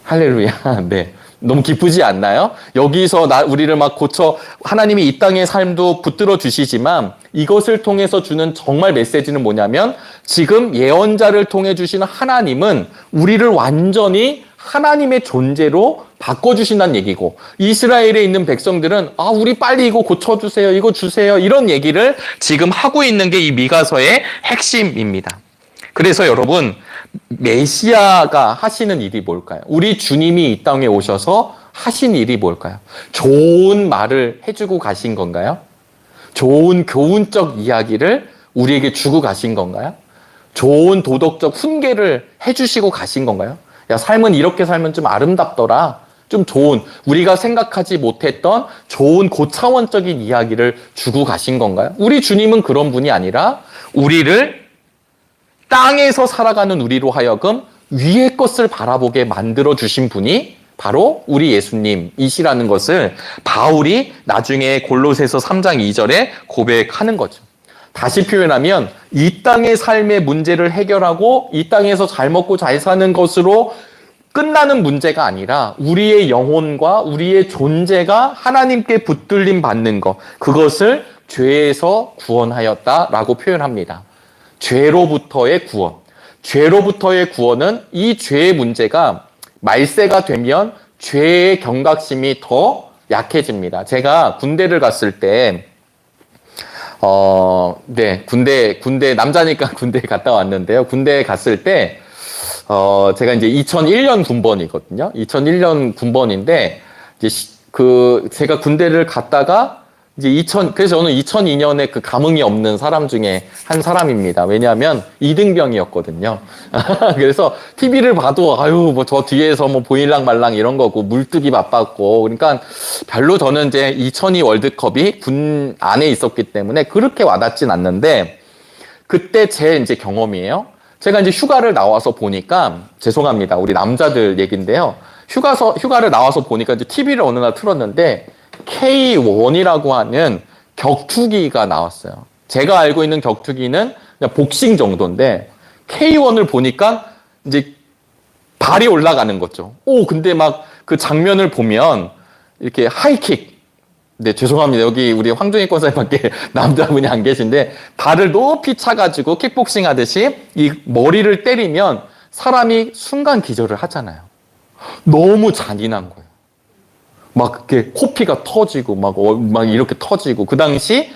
할렐루야. 네. 너무 기쁘지 않나요? 여기서 우리를 막 고쳐, 하나님이 이 땅의 삶도 붙들어 주시지만 이것을 통해서 주는 정말 메시지는 뭐냐면, 지금 예언자를 통해 주시는 하나님은 우리를 완전히 하나님의 존재로 바꿔주신다는 얘기고, 이스라엘에 있는 백성들은 우리 빨리 이거 고쳐주세요, 이거 주세요, 이런 얘기를 지금 하고 있는 게 이 미가서의 핵심입니다. 그래서 여러분, 메시아가 하시는 일이 뭘까요? 우리 주님이 이 땅에 오셔서 하신 일이 뭘까요? 좋은 말을 해주고 가신 건가요? 좋은 교훈적 이야기를 우리에게 주고 가신 건가요? 좋은 도덕적 훈계를 해주시고 가신 건가요? 야, 삶은 이렇게 살면 좀 아름답더라, 좀 좋은, 우리가 생각하지 못했던 좋은 고차원적인 이야기를 주고 가신 건가요? 우리 주님은 그런 분이 아니라 우리를 땅에서 살아가는 우리로 하여금 위의 것을 바라보게 만들어 주신 분이 바로 우리 예수님이시라는 것을 바울이 나중에 골로새서 3장 2절에 고백하는 거죠. 다시 표현하면 이 땅의 삶의 문제를 해결하고 이 땅에서 잘 먹고 잘 사는 것으로 끝나는 문제가 아니라 우리의 영혼과 우리의 존재가 하나님께 붙들림 받는 것, 그것을 죄에서 구원하였다라고 표현합니다. 죄로부터의 구원. 죄로부터의 구원은 이 죄의 문제가 말세가 되면 죄의 경각심이 더 약해집니다. 제가 군대를 갔을 때 군대 남자니까 군대에 갔다 왔는데요. 군대에 갔을 때 제가 이제 2001년 군번이거든요. 2001년 군번인데 제가 군대를 갔다가 그래서 저는 2002년에 그 감흥이 없는 사람 중에 한 사람입니다. 왜냐하면 이등병이었거든요. 그래서 TV를 봐도 뭐 저 뒤에서 뭐 보일랑 말랑 이런 거고 물뜨기 바빴고, 그러니까 별로 저는 이제 2002 월드컵이 군 안에 있었기 때문에 그렇게 와닿진 않는데, 그때 제 이제 경험이에요. 제가 이제 휴가를 나와서 보니까, 죄송합니다, 우리 남자들 얘긴데요. 휴가를 나와서 보니까 이제 TV를 어느 날 틀었는데 K1이라고 하는 격투기가 나왔어요. 제가 알고 있는 격투기는 그냥 복싱 정도인데 K1을 보니까 이제 발이 올라가는 거죠. 근데 막 그 장면을 보면 이렇게 하이킥. 네, 죄송합니다. 여기 우리 황종익 권사님밖에 남자분이 안 계신데 발을 높이 차가지고 킥복싱 하듯이 이 머리를 때리면 사람이 순간 기절을 하잖아요. 너무 잔인한 거예요. 막 이렇게 코피가 터지고 막 이렇게 터지고, 그 당시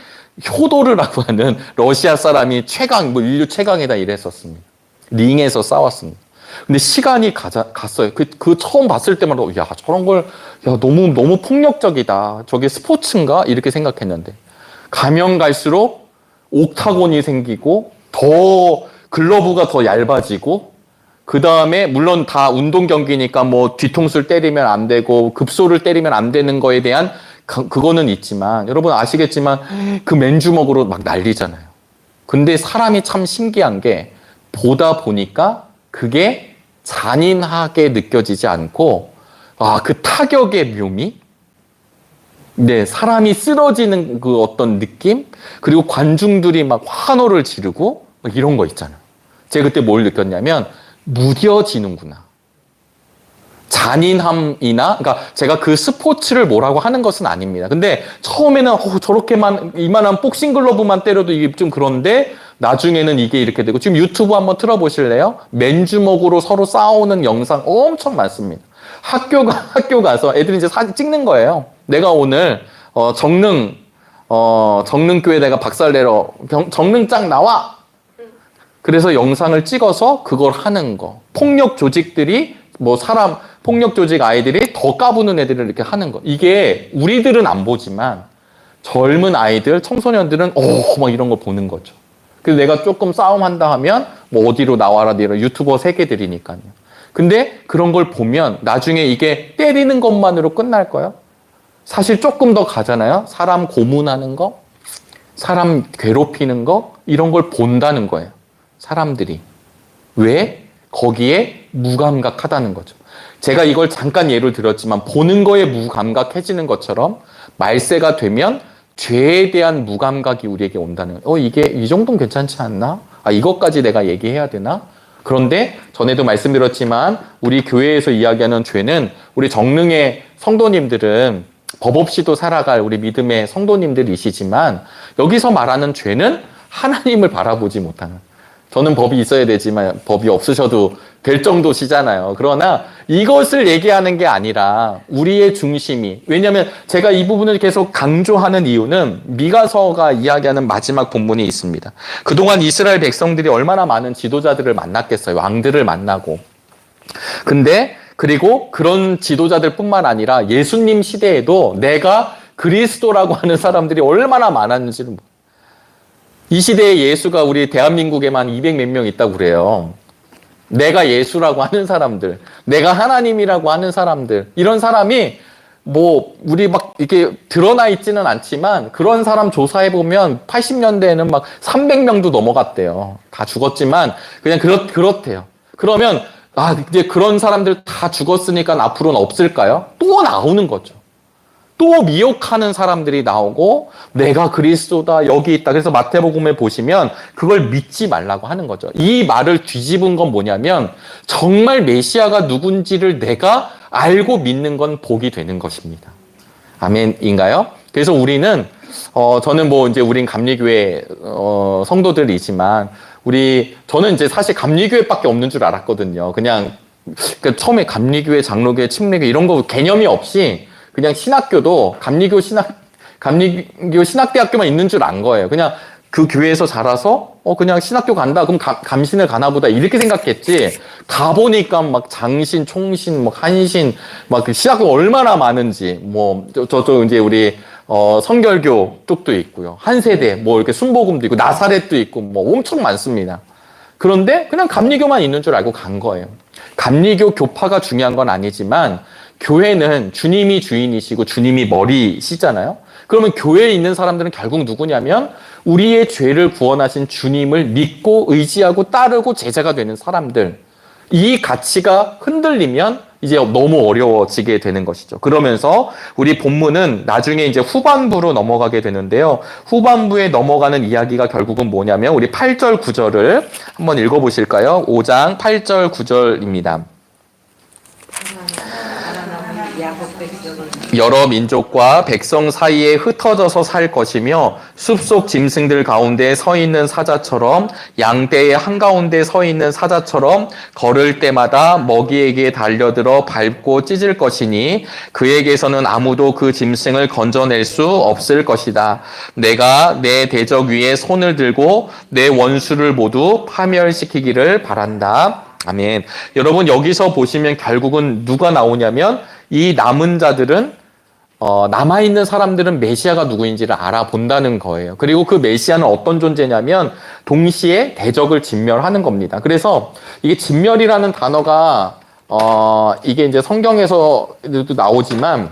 효도르라고 하는 러시아 사람이 최강, 인류 최강이다 이랬었습니다. 링에서 싸웠습니다. 근데 시간이 갔어요. 그 처음 봤을 때마다 야, 저런 걸, 야, 너무 폭력적이다. 저게 스포츠인가? 이렇게 생각했는데 가면 갈수록 옥타곤이 생기고 더 글러브가 더 얇아지고, 그 다음에 물론 다 운동 경기니까 뭐 뒤통수를 때리면 안 되고 급소를 때리면 안 되는 거에 대한 그거는 있지만, 여러분 아시겠지만 그 맨주먹으로 막 날리잖아요. 근데 사람이 참 신기한 게, 보다 보니까 그게 잔인하게 느껴지지 않고, 그 타격의 묘미? 네, 사람이 쓰러지는 그 어떤 느낌? 그리고 관중들이 막 환호를 지르고 막 이런 거 있잖아요. 제가 그때 뭘 느꼈냐면, 무뎌지는구나. 잔인함이나, 그러니까 제가 그 스포츠를 뭐라고 하는 것은 아닙니다. 근데 처음에는 저렇게만 이만한 복싱 글러브만 때려도 이게 좀 그런데 나중에는 이게 이렇게 되고, 지금 유튜브 한번 틀어보실래요? 맨주먹으로 서로 싸우는 영상 엄청 많습니다. 학교 가서 애들이 이제 사진 찍는 거예요. 내가 오늘 정릉교회 내가 박살내러 정릉짱 나와. 그래서 영상을 찍어서 그걸 하는 거. 폭력 조직들이 폭력 조직 아이들이 더 까부는 애들을 이렇게 하는 거. 이게 우리들은 안 보지만 젊은 아이들, 청소년들은 막 이런 거 보는 거죠. 그래서 내가 조금 싸움한다 하면 뭐 어디로 나와라, 이런 유튜버 세계들이니까요. 근데 그런 걸 보면 나중에 이게 때리는 것만으로 끝날까요? 사실 조금 더 가잖아요. 사람 고문하는 거, 사람 괴롭히는 거, 이런 걸 본다는 거예요. 사람들이. 왜? 거기에 무감각하다는 거죠. 제가 이걸 잠깐 예를 들었지만 보는 거에 무감각해지는 것처럼 말세가 되면 죄에 대한 무감각이 우리에게 온다는 거예요. 이게 이 정도는 괜찮지 않나? 이것까지 내가 얘기해야 되나? 그런데 전에도 말씀드렸지만 우리 교회에서 이야기하는 죄는, 우리 정릉의 성도님들은 법 없이도 살아갈 우리 믿음의 성도님들이시지만, 여기서 말하는 죄는 하나님을 바라보지 못하는, 저는 법이 있어야 되지만 법이 없으셔도 될 정도시잖아요. 그러나 이것을 얘기하는 게 아니라 우리의 중심이, 왜냐하면 제가 이 부분을 계속 강조하는 이유는 미가서가 이야기하는 마지막 본문이 있습니다. 그동안 이스라엘 백성들이 얼마나 많은 지도자들을 만났겠어요. 왕들을 만나고. 근데 그리고 그런 지도자들 뿐만 아니라 예수님 시대에도 내가 그리스도라고 하는 사람들이 얼마나 많았는지를, 이 시대에 예수가 우리 대한민국에만 200 몇 명 있다고 그래요. 내가 예수라고 하는 사람들, 내가 하나님이라고 하는 사람들, 이런 사람이 우리 막 이렇게 드러나 있지는 않지만 그런 사람 조사해보면 80년대에는 막 300명도 넘어갔대요. 다 죽었지만 그냥 그렇대요. 그러면 이제 그런 사람들 다 죽었으니까 앞으로는 없을까요? 또 나오는 거죠. 또 미혹하는 사람들이 나오고 내가 그리스도다 여기 있다. 그래서 마태복음에 보시면 그걸 믿지 말라고 하는 거죠. 이 말을 뒤집은 건 뭐냐면 정말 메시아가 누군지를 내가 알고 믿는 건 복이 되는 것입니다. 아멘인가요? 그래서 우리는 저는 뭐 이제 우린 감리교회 성도들이지만 저는 이제 사실 감리교회밖에 없는 줄 알았거든요. 그냥 처음에 감리교회, 장로교회, 침례교회 이런 거 개념이 없이 그냥 신학교도 감리교 신학대학교만 있는 줄 안 거예요. 그냥 그 교회에서 자라서 그냥 신학교 간다. 그럼 감신을 가나 보다. 이렇게 생각했지. 가보니까 막 장신, 총신, 막 한신, 막 그 신학교 얼마나 많은지. 뭐 저쪽 이제 우리 성결교 쪽도 있고요. 한세대, 뭐 이렇게 순복음도 있고 나사렛도 있고 뭐 엄청 많습니다. 그런데 그냥 감리교만 있는 줄 알고 간 거예요. 감리교 교파가 중요한 건 아니지만 교회는 주님이 주인이시고 주님이 머리시잖아요. 그러면 교회에 있는 사람들은 결국 누구냐면 우리의 죄를 구원하신 주님을 믿고 의지하고 따르고 제자가 되는 사람들. 이 가치가 흔들리면 이제 너무 어려워지게 되는 것이죠. 그러면서 우리 본문은 나중에 이제 후반부로 넘어가게 되는데요. 후반부에 넘어가는 이야기가 결국은 뭐냐면 우리 8절 9절을 한번 읽어보실까요? 5장 8절 9절입니다. 여러 민족과 백성 사이에 흩어져서 살 것이며 숲속 짐승들 가운데 서 있는 사자처럼 양떼의 한가운데 서 있는 사자처럼 걸을 때마다 먹이에게 달려들어 밟고 찢을 것이니 그에게서는 아무도 그 짐승을 건져낼 수 없을 것이다. 내가 내 대적 위에 손을 들고 내 원수를 모두 파멸시키기를 바란다. 아멘. 여러분 여기서 보시면 결국은 누가 나오냐면 이 남은 자들은 남아있는 사람들은 메시아가 누구인지를 알아본다는 거예요. 그리고 그 메시아는 어떤 존재냐면 동시에 대적을 진멸하는 겁니다. 그래서 이게 진멸이라는 단어가 이게 이제 성경에서도 나오지만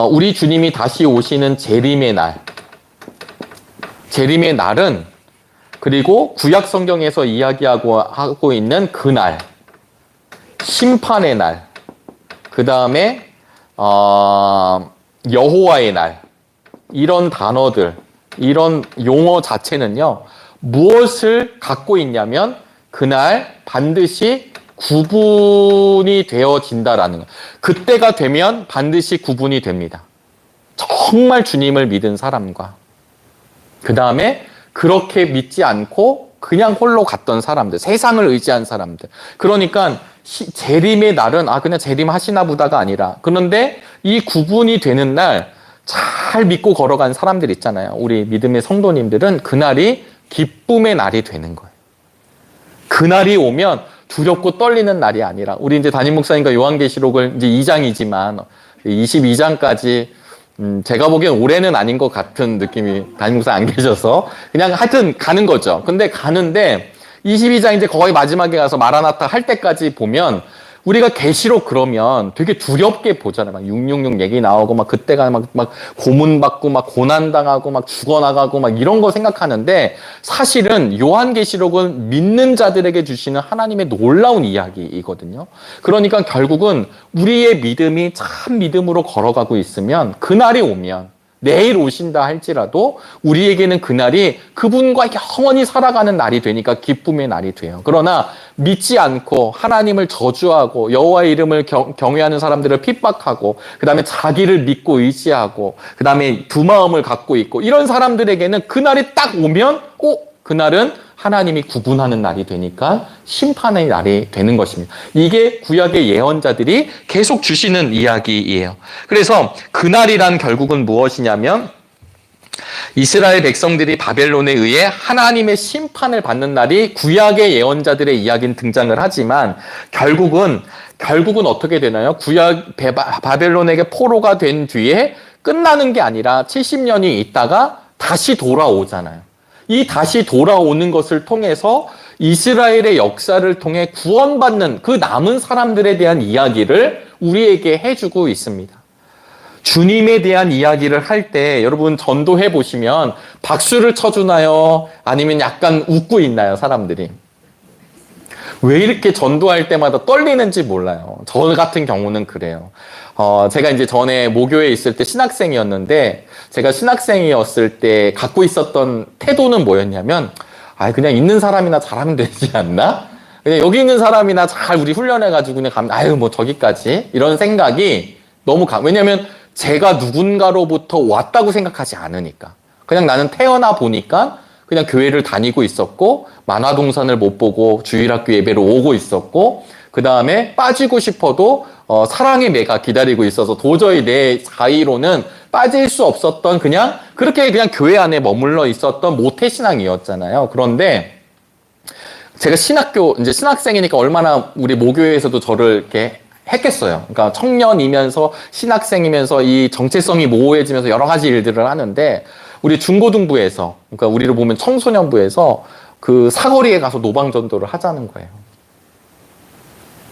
우리 주님이 다시 오시는 재림의 날은 그리고 구약 성경에서 이야기하고 있는 그날, 심판의 날, 그 다음에 여호와의 날, 이런 단어들, 이런 용어 자체는요, 무엇을 갖고 있냐면 그날 반드시 구분이 되어진다라는 거. 그때가 되면 반드시 구분이 됩니다. 정말 주님을 믿은 사람과 그 다음에 그렇게 믿지 않고 그냥 홀로 갔던 사람들, 세상을 의지한 사람들. 그러니까 재림의 날은 그냥 재림하시나 보다가 아니라, 그런데 이 구분이 되는 날 잘 믿고 걸어간 사람들 있잖아요. 우리 믿음의 성도님들은 그날이 기쁨의 날이 되는 거예요. 그날이 오면 두렵고 떨리는 날이 아니라, 우리 이제 담임 목사님과 요한계시록을 이제 2장이지만 22장까지 제가 보기엔 올해는 아닌 것 같은 느낌이, 담임 목사 안 계셔서 그냥 하여튼 가는 거죠. 근데 가는데 22장 이제 거의 마지막에 가서 마라나타 할 때까지 보면 우리가 계시록 그러면 되게 두렵게 보잖아요. 막 666 얘기 나오고 막 그때가 막 고문받고 막 고난당하고 막 죽어나가고 막 이런 거 생각하는데, 사실은 요한계시록은 믿는 자들에게 주시는 하나님의 놀라운 이야기이거든요. 그러니까 결국은 우리의 믿음이 참 믿음으로 걸어가고 있으면 그날이 오면, 내일 오신다 할지라도 우리에게는 그날이 그분과 영원히 살아가는 날이 되니까 기쁨의 날이 돼요. 그러나 믿지 않고 하나님을 저주하고 여호와의 이름을 경외하는 사람들을 핍박하고 그 다음에 자기를 믿고 의지하고 그 다음에 두 마음을 갖고 있고 이런 사람들에게는 그날이 딱 오면 그날은 하나님이 구분하는 날이 되니까 심판의 날이 되는 것입니다. 이게 구약의 예언자들이 계속 주시는 이야기예요. 그래서 그날이란 결국은 무엇이냐면 이스라엘 백성들이 바벨론에 의해 하나님의 심판을 받는 날이 구약의 예언자들의 이야기는 등장을 하지만 결국은 어떻게 되나요? 바벨론에게 포로가 된 뒤에 끝나는 게 아니라 70년이 있다가 다시 돌아오잖아요. 이 다시 돌아오는 것을 통해서 이스라엘의 역사를 통해 구원받는 그 남은 사람들에 대한 이야기를 우리에게 해주고 있습니다. 주님에 대한 이야기를 할 때 여러분 전도해 보시면 박수를 쳐주나요? 아니면 약간 웃고 있나요, 사람들이? 왜 이렇게 전도할 때마다 떨리는지 몰라요. 저 같은 경우는 그래요. 제가 이제 전에 모교에 있을 때 신학생이었는데, 제가 신학생이었을 때 갖고 있었던 태도는 뭐였냐면, 그냥 있는 사람이나 잘하면 되지 않나? 그냥 여기 있는 사람이나 잘 우리 훈련해가지고 그냥 가면, 뭐 저기까지. 이런 생각이 너무 왜냐면 제가 누군가로부터 왔다고 생각하지 않으니까. 그냥 나는 태어나 보니까 그냥 교회를 다니고 있었고, 만화동산을 못 보고 주일학교 예배로 오고 있었고, 그 다음에 빠지고 싶어도 사랑의 매가 기다리고 있어서 도저히 내 자의로는 빠질 수 없었던 그렇게 그냥 교회 안에 머물러 있었던 모태신앙이었잖아요. 그런데 제가 이제 신학생이니까 얼마나 우리 모교회에서도 저를 이렇게 했겠어요. 그러니까 청년이면서 신학생이면서 이 정체성이 모호해지면서 여러 가지 일들을 하는데, 우리 중고등부에서, 그러니까 우리를 보면 청소년부에서 그 사거리에 가서 노방전도를 하자는 거예요.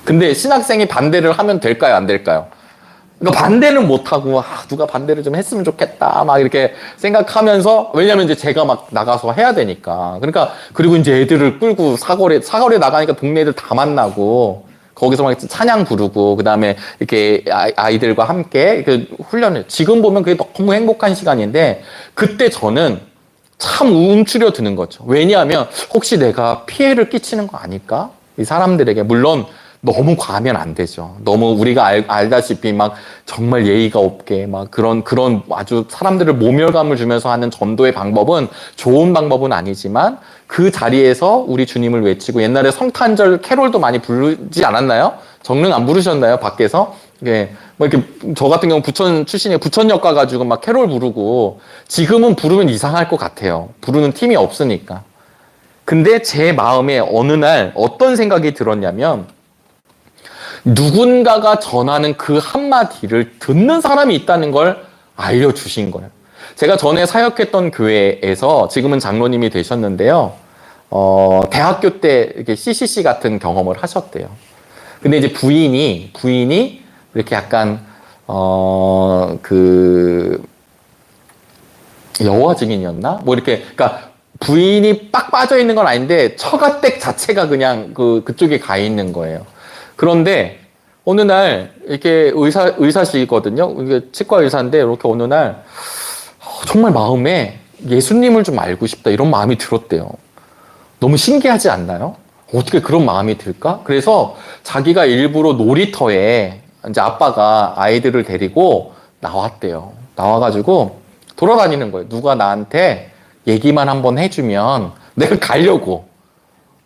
근데 신학생이 반대를 하면 될까요? 안 될까요? 그러니까 반대는 못하고, 누가 반대를 좀 했으면 좋겠다, 막 이렇게 생각하면서, 왜냐면 이제 제가 막 나가서 해야 되니까. 그리고 이제 애들을 끌고 사거리에 나가니까 동네 애들 다 만나고, 거기서 막 찬양 부르고, 그 다음에 이렇게 아이들과 함께 훈련을, 지금 보면 그게 너무 행복한 시간인데, 그때 저는 참 움츠려 드는 거죠. 왜냐하면, 혹시 내가 피해를 끼치는 거 아닐까? 이 사람들에게. 물론, 너무 과하면 안 되죠. 너무 우리가 알다시피 막 정말 예의가 없게 막 그런 아주 사람들을 모멸감을 주면서 하는 전도의 방법은 좋은 방법은 아니지만, 그 자리에서 우리 주님을 외치고, 옛날에 성탄절 캐롤도 많이 부르지 않았나요? 정릉 안 부르셨나요? 밖에서? 예. 뭐 이렇게 저 같은 경우 부천 출신에 부천역 가가지고 막 캐롤 부르고, 지금은 부르면 이상할 것 같아요. 부르는 팀이 없으니까. 근데 제 마음에 어느 날 어떤 생각이 들었냐면, 누군가가 전하는 그 한마디를 듣는 사람이 있다는 걸 알려주신 거예요. 제가 전에 사역했던 교회에서, 지금은 장로님이 되셨는데요, 대학교 때 이렇게 CCC 같은 경험을 하셨대요. 근데 이제 부인이 이렇게 약간, 여호와 증인이었나? 뭐 이렇게, 그러니까 부인이 빡 빠져 있는 건 아닌데, 처가댁 자체가 그냥 그쪽에 가 있는 거예요. 그런데 어느 날 이렇게 의사시거든요. 이게 치과 의사인데, 이렇게 어느 날 정말 마음에 예수님을 좀 알고 싶다, 이런 마음이 들었대요. 너무 신기하지 않나요? 어떻게 그런 마음이 들까? 그래서 자기가 일부러 놀이터에, 이제 아빠가 아이들을 데리고 나왔대요. 나와가지고 돌아다니는 거예요. 누가 나한테 얘기만 한번 해주면 내가 가려고.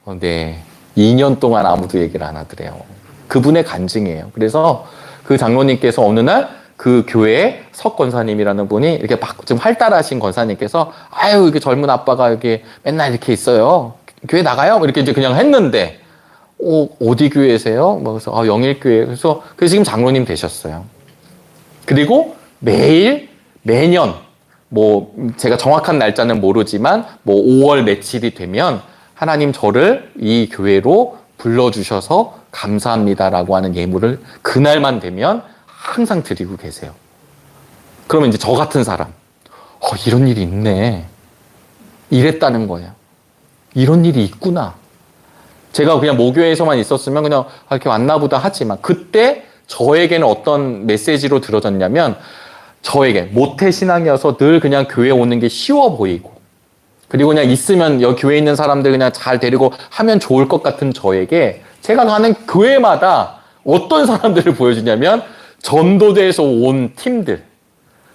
근데 2년 동안 아무도 얘기를 안 하더래요. 그분의 간증이에요. 그래서 그 장로님께서 어느 날 그 교회에 석 권사님이라는 분이 이렇게 막 좀 활달하신 권사님께서, 이렇게 젊은 아빠가 이렇게 맨날 이렇게 있어요. 교회 나가요? 이렇게 이제 그냥 했는데, 어디 교회세요? 그래서 영일교회. 그래서 지금 장로님 되셨어요. 그리고 매년 뭐 제가 정확한 날짜는 모르지만 뭐 5월 며칠이 되면 하나님 저를 이 교회로 불러주셔서 감사합니다라고 하는 예물을 그날만 되면 항상 드리고 계세요. 그러면 이제 저 같은 사람, 이런 일이 있네, 이랬다는 거예요. 이런 일이 있구나. 제가 그냥 모교에서만 있었으면 그냥 이렇게 왔나 보다 하지만, 그때 저에게는 어떤 메시지로 들어졌냐면, 저에게 모태신앙이어서 늘 그냥 교회 오는 게 쉬워 보이고, 그리고 그냥 있으면 여기 교회에 있는 사람들 그냥 잘 데리고 하면 좋을 것 같은 저에게, 제가 가는 교회마다 어떤 사람들을 보여주냐면, 전도대에서 온 팀들,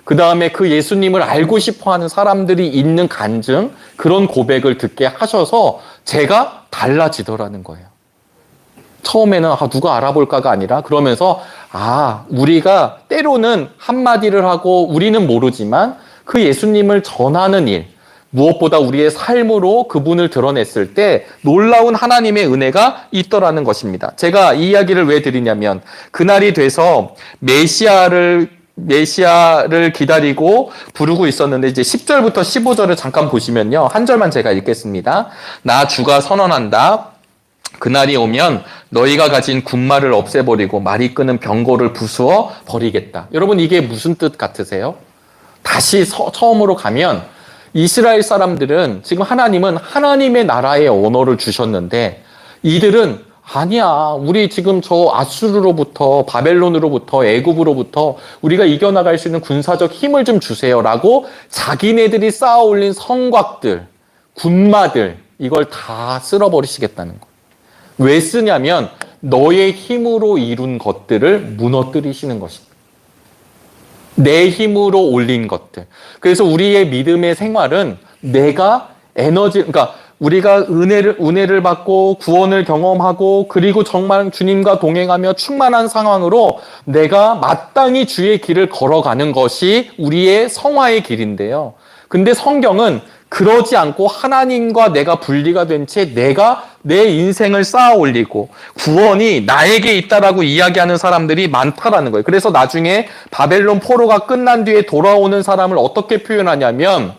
그 다음에 그 예수님을 알고 싶어 하는 사람들이 있는 간증, 그런 고백을 듣게 하셔서 제가 달라지더라는 거예요. 처음에는 누가 알아볼까가 아니라, 그러면서 우리가 때로는 한마디를 하고 우리는 모르지만 그 예수님을 전하는 일, 무엇보다 우리의 삶으로 그분을 드러냈을 때 놀라운 하나님의 은혜가 있더라는 것입니다. 제가 이 이야기를 왜 드리냐면, 그날이 돼서 메시아를 기다리고 부르고 있었는데, 이제 10절부터 15절을 잠깐 보시면요, 한 절만 제가 읽겠습니다. 나 주가 선언한다. 그날이 오면 너희가 가진 군말을 없애버리고 말이 끄는 병거를 부수어 버리겠다. 여러분, 이게 무슨 뜻 같으세요? 다시 처음으로 가면, 이스라엘 사람들은 지금 하나님은 하나님의 나라의 언어를 주셨는데, 이들은 아니야. 우리 지금 저 아수르로부터, 바벨론으로부터, 애굽으로부터 우리가 이겨나갈 수 있는 군사적 힘을 좀 주세요라고 자기네들이 쌓아 올린 성곽들, 군마들 이걸 다 쓸어버리시겠다는 거예요. 왜 쓰냐면 너의 힘으로 이룬 것들을 무너뜨리시는 것입니다. 내 힘으로 올린 것들. 그래서 우리의 믿음의 생활은 내가 그러니까 우리가 은혜를 받고 구원을 경험하고 그리고 정말 주님과 동행하며 충만한 상황으로 내가 마땅히 주의 길을 걸어가는 것이 우리의 성화의 길인데요. 근데 성경은 그러지 않고 하나님과 내가 분리가 된 채 내가 내 인생을 쌓아 올리고 구원이 나에게 있다라고 이야기하는 사람들이 많다라는 거예요. 그래서 나중에 바벨론 포로가 끝난 뒤에 돌아오는 사람을 어떻게 표현하냐면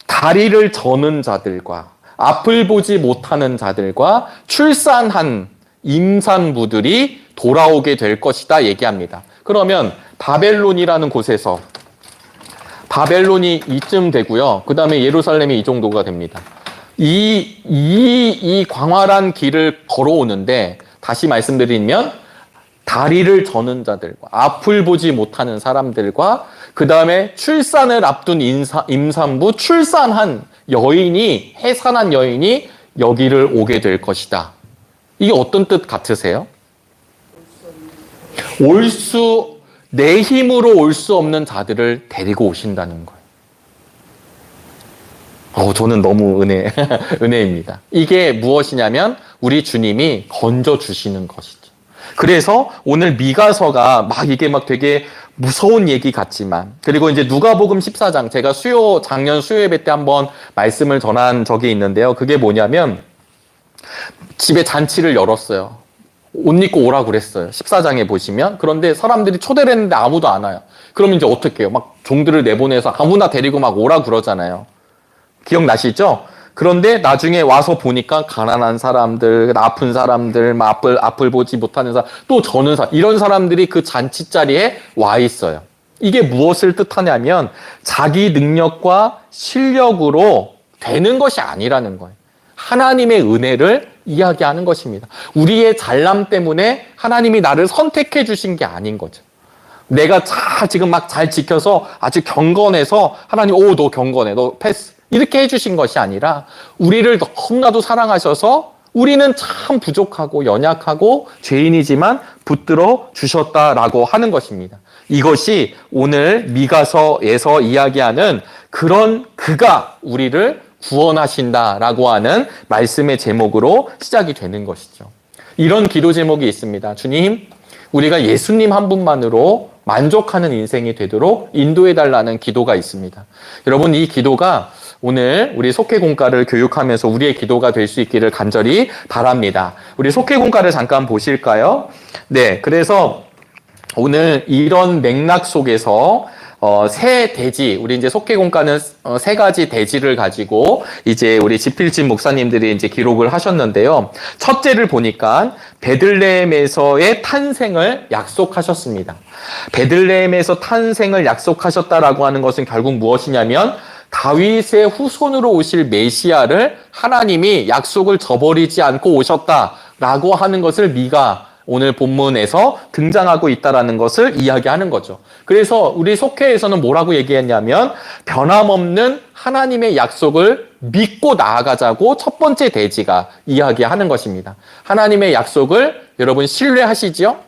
다리를 저는 자들과 앞을 보지 못하는 자들과 출산한 임산부들이 돌아오게 될 것이다 얘기합니다. 그러면 바벨론이라는 곳에서 바벨론이 이쯤 되고요. 그 다음에 예루살렘이 이 정도가 됩니다. 이 광활한 길을 걸어오는데 다시 말씀드리면 다리를 저는 자들과 앞을 보지 못하는 사람들과 그 다음에 출산을 앞둔 임산부 출산한 여인이 해산한 여인이 여기를 오게 될 것이다. 이게 어떤 뜻 같으세요? 내 힘으로 올 수 없는 자들을 데리고 오신다는 거예요. 저는 너무 은혜입니다. 이게 무엇이냐면 우리 주님이 건져주시는 것이죠. 그래서 오늘 미가서가 이게 되게 무서운 얘기 같지만, 그리고 이제 누가복음 14장, 제가 작년 수요 예배 때 한번 말씀을 전한 적이 있는데요. 그게 뭐냐면 집에 잔치를 열었어요. 옷 입고 오라고 그랬어요. 14장에 보시면. 그런데 사람들이 초대를 했는데 아무도 안 와요. 그러면 이제 어떻게 해요? 종들을 내보내서 아무나 데리고 오라 그러잖아요. 기억나시죠? 그런데 나중에 와서 보니까 가난한 사람들, 아픈 사람들, 앞을 보지 못하는 사람, 또 저는 이런 사람들이 그 잔치 자리에 와 있어요. 이게 무엇을 뜻하냐면 자기 능력과 실력으로 되는 것이 아니라는 거예요. 하나님의 은혜를 이야기하는 것입니다. 우리의 잘남 때문에 하나님이 나를 선택해 주신 게 아닌 거죠. 내가 지금 잘 지켜서 아주 경건해서 하나님, 너 경건해, 너 패스. 이렇게 해주신 것이 아니라 우리를 너무나도 사랑하셔서 우리는 참 부족하고 연약하고 죄인이지만 붙들어 주셨다라고 하는 것입니다. 이것이 오늘 미가서에서 이야기하는 그런 그가 우리를 구원하신다라고 하는 말씀의 제목으로 시작이 되는 것이죠. 이런 기도 제목이 있습니다. 주님, 우리가 예수님 한 분만으로 만족하는 인생이 되도록 인도해달라는 기도가 있습니다. 여러분, 이 기도가 오늘 우리 속회공과를 교육하면서 우리의 기도가 될 수 있기를 간절히 바랍니다. 우리 속회공과를 잠깐 보실까요? 네, 그래서 오늘 이런 맥락 속에서 세 대지, 우리 이제 속회공과는 세 가지 대지를 가지고 이제 우리 지필진 목사님들이 이제 기록을 하셨는데요. 첫째를 보니까 베들레헴에서의 탄생을 약속하셨습니다. 베들레헴에서 탄생을 약속하셨다라고 하는 것은 결국 무엇이냐면 다윗의 후손으로 오실 메시아를 하나님이 약속을 저버리지 않고 오셨다라고 하는 것을 미가 오늘 본문에서 등장하고 있다는 것을 이야기하는 거죠. 그래서 우리 속회에서는 뭐라고 얘기했냐면 변함없는 하나님의 약속을 믿고 나아가자고 첫 번째 대지가 이야기하는 것입니다. 하나님의 약속을 여러분 신뢰하시지요?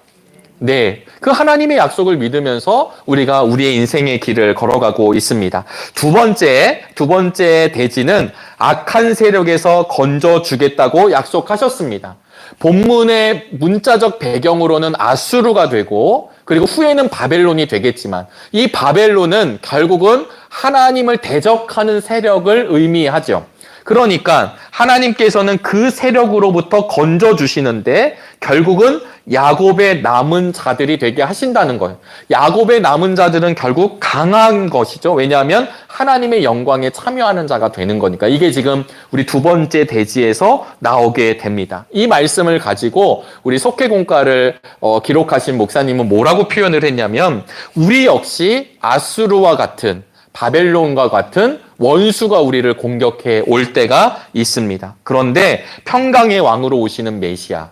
네, 그 하나님의 약속을 믿으면서 우리가 우리의 인생의 길을 걸어가고 있습니다. 두 번째 대지는 악한 세력에서 건져주겠다고 약속하셨습니다. 본문의 문자적 배경으로는 아수르가 되고 그리고 후에는 바벨론이 되겠지만 이 바벨론은 결국은 하나님을 대적하는 세력을 의미하죠. 그러니까 하나님께서는 그 세력으로부터 건져주시는데 결국은 야곱의 남은 자들이 되게 하신다는 거예요. 야곱의 남은 자들은 결국 강한 것이죠. 왜냐하면 하나님의 영광에 참여하는 자가 되는 거니까. 이게 지금 우리 두 번째 대지에서 나오게 됩니다. 이 말씀을 가지고 우리 속회공과를 기록하신 목사님은 뭐라고 표현을 했냐면 우리 역시 아수르와 같은 바벨론과 같은 원수가 우리를 공격해 올 때가 있습니다. 그런데 평강의 왕으로 오시는 메시아,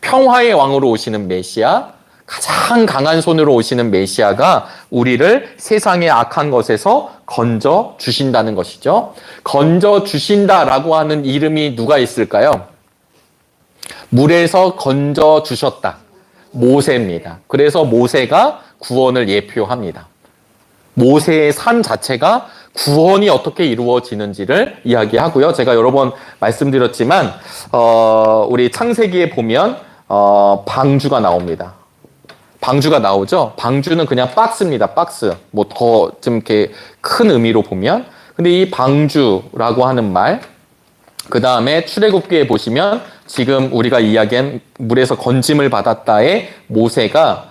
평화의 왕으로 오시는 메시아, 가장 강한 손으로 오시는 메시아가 우리를 세상의 악한 것에서 건져 주신다는 것이죠. 건져 주신다라고 하는 이름이 누가 있을까요? 물에서 건져 주셨다. 모세입니다. 그래서 모세가 구원을 예표합니다. 모세의 삶 자체가 구원이 어떻게 이루어지는지를 이야기하고요. 제가 여러 번 말씀드렸지만 우리 창세기에 보면 방주가 나옵니다. 방주가 나오죠. 방주는 그냥 박스입니다. 박스. 뭐 더 좀 이렇게 큰 의미로 보면. 근데 이 방주라고 하는 말, 그 다음에 출애굽기에 보시면 지금 우리가 이야기한 물에서 건짐을 받았다의 모세가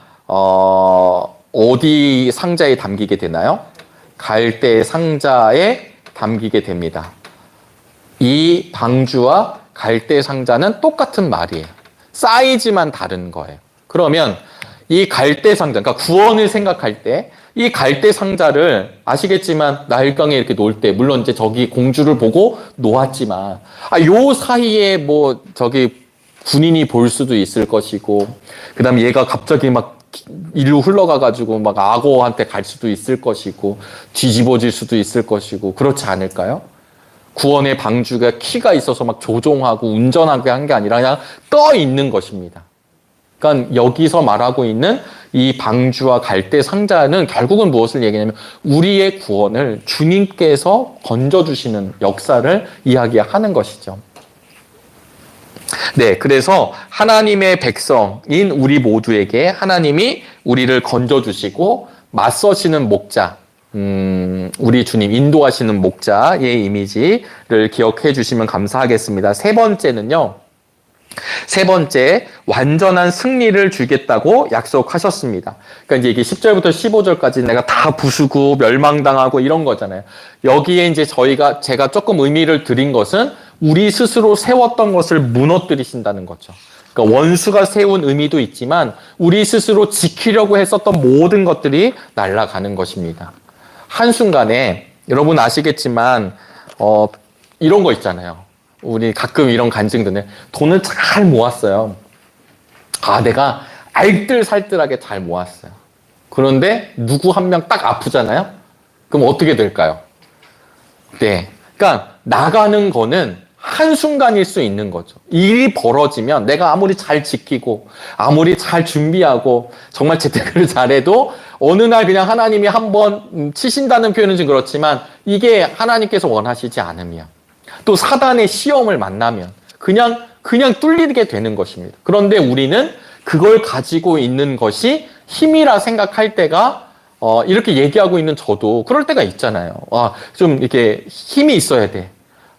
어디 상자에 담기게 되나요? 갈대 상자에 담기게 됩니다. 이 방주와 갈대 상자는 똑같은 말이에요. 사이즈만 다른 거예요. 그러면 이 갈대 상자, 그러니까 구원을 생각할 때 이 갈대 상자를 아시겠지만 나일강에 이렇게 놓을 때 물론 이제 저기 공주를 보고 놓았지만 요 사이에 뭐 저기 군인이 볼 수도 있을 것이고 그다음에 얘가 갑자기 막 일로 흘러가가지고 막 악어한테 갈 수도 있을 것이고 뒤집어질 수도 있을 것이고 그렇지 않을까요? 구원의 방주가 키가 있어서 막 조종하고 운전하게 한 게 아니라 그냥 떠 있는 것입니다. 그러니까 여기서 말하고 있는 이 방주와 갈대 상자는 결국은 무엇을 얘기하냐면 우리의 구원을 주님께서 건져주시는 역사를 이야기하는 것이죠. 네, 그래서 하나님의 백성인 우리 모두에게 하나님이 우리를 건져주시고 맞서시는 목자, 우리 주님 인도하시는 목자의 이미지를 기억해 주시면 감사하겠습니다. 세 번째는요. 세 번째, 완전한 승리를 주겠다고 약속하셨습니다. 그러니까 이제 이게 10절부터 15절까지 내가 다 부수고 멸망당하고 이런 거잖아요. 여기에 이제 제가 조금 의미를 드린 것은 우리 스스로 세웠던 것을 무너뜨리신다는 거죠. 그러니까 원수가 세운 의미도 있지만 우리 스스로 지키려고 했었던 모든 것들이 날아가는 것입니다. 한순간에 여러분 아시겠지만 이런 거 있잖아요. 우리 가끔 이런 간증 드네. 돈을 잘 모았어요. 내가 알뜰살뜰하게 잘 모았어요. 그런데 누구 한 명 딱 아프잖아요? 그럼 어떻게 될까요? 네. 그러니까 나가는 거는 한순간일 수 있는 거죠. 일이 벌어지면 내가 아무리 잘 지키고 아무리 잘 준비하고 정말 재테크를 잘해도 어느 날 그냥 하나님이 한번 치신다는 표현은 좀 그렇지만 이게 하나님께서 원하시지 않으면 또 사단의 시험을 만나면 그냥 뚫리게 되는 것입니다. 그런데 우리는 그걸 가지고 있는 것이 힘이라 생각할 때가 이렇게 얘기하고 있는 저도 그럴 때가 있잖아요. 좀 이렇게 힘이 있어야 돼.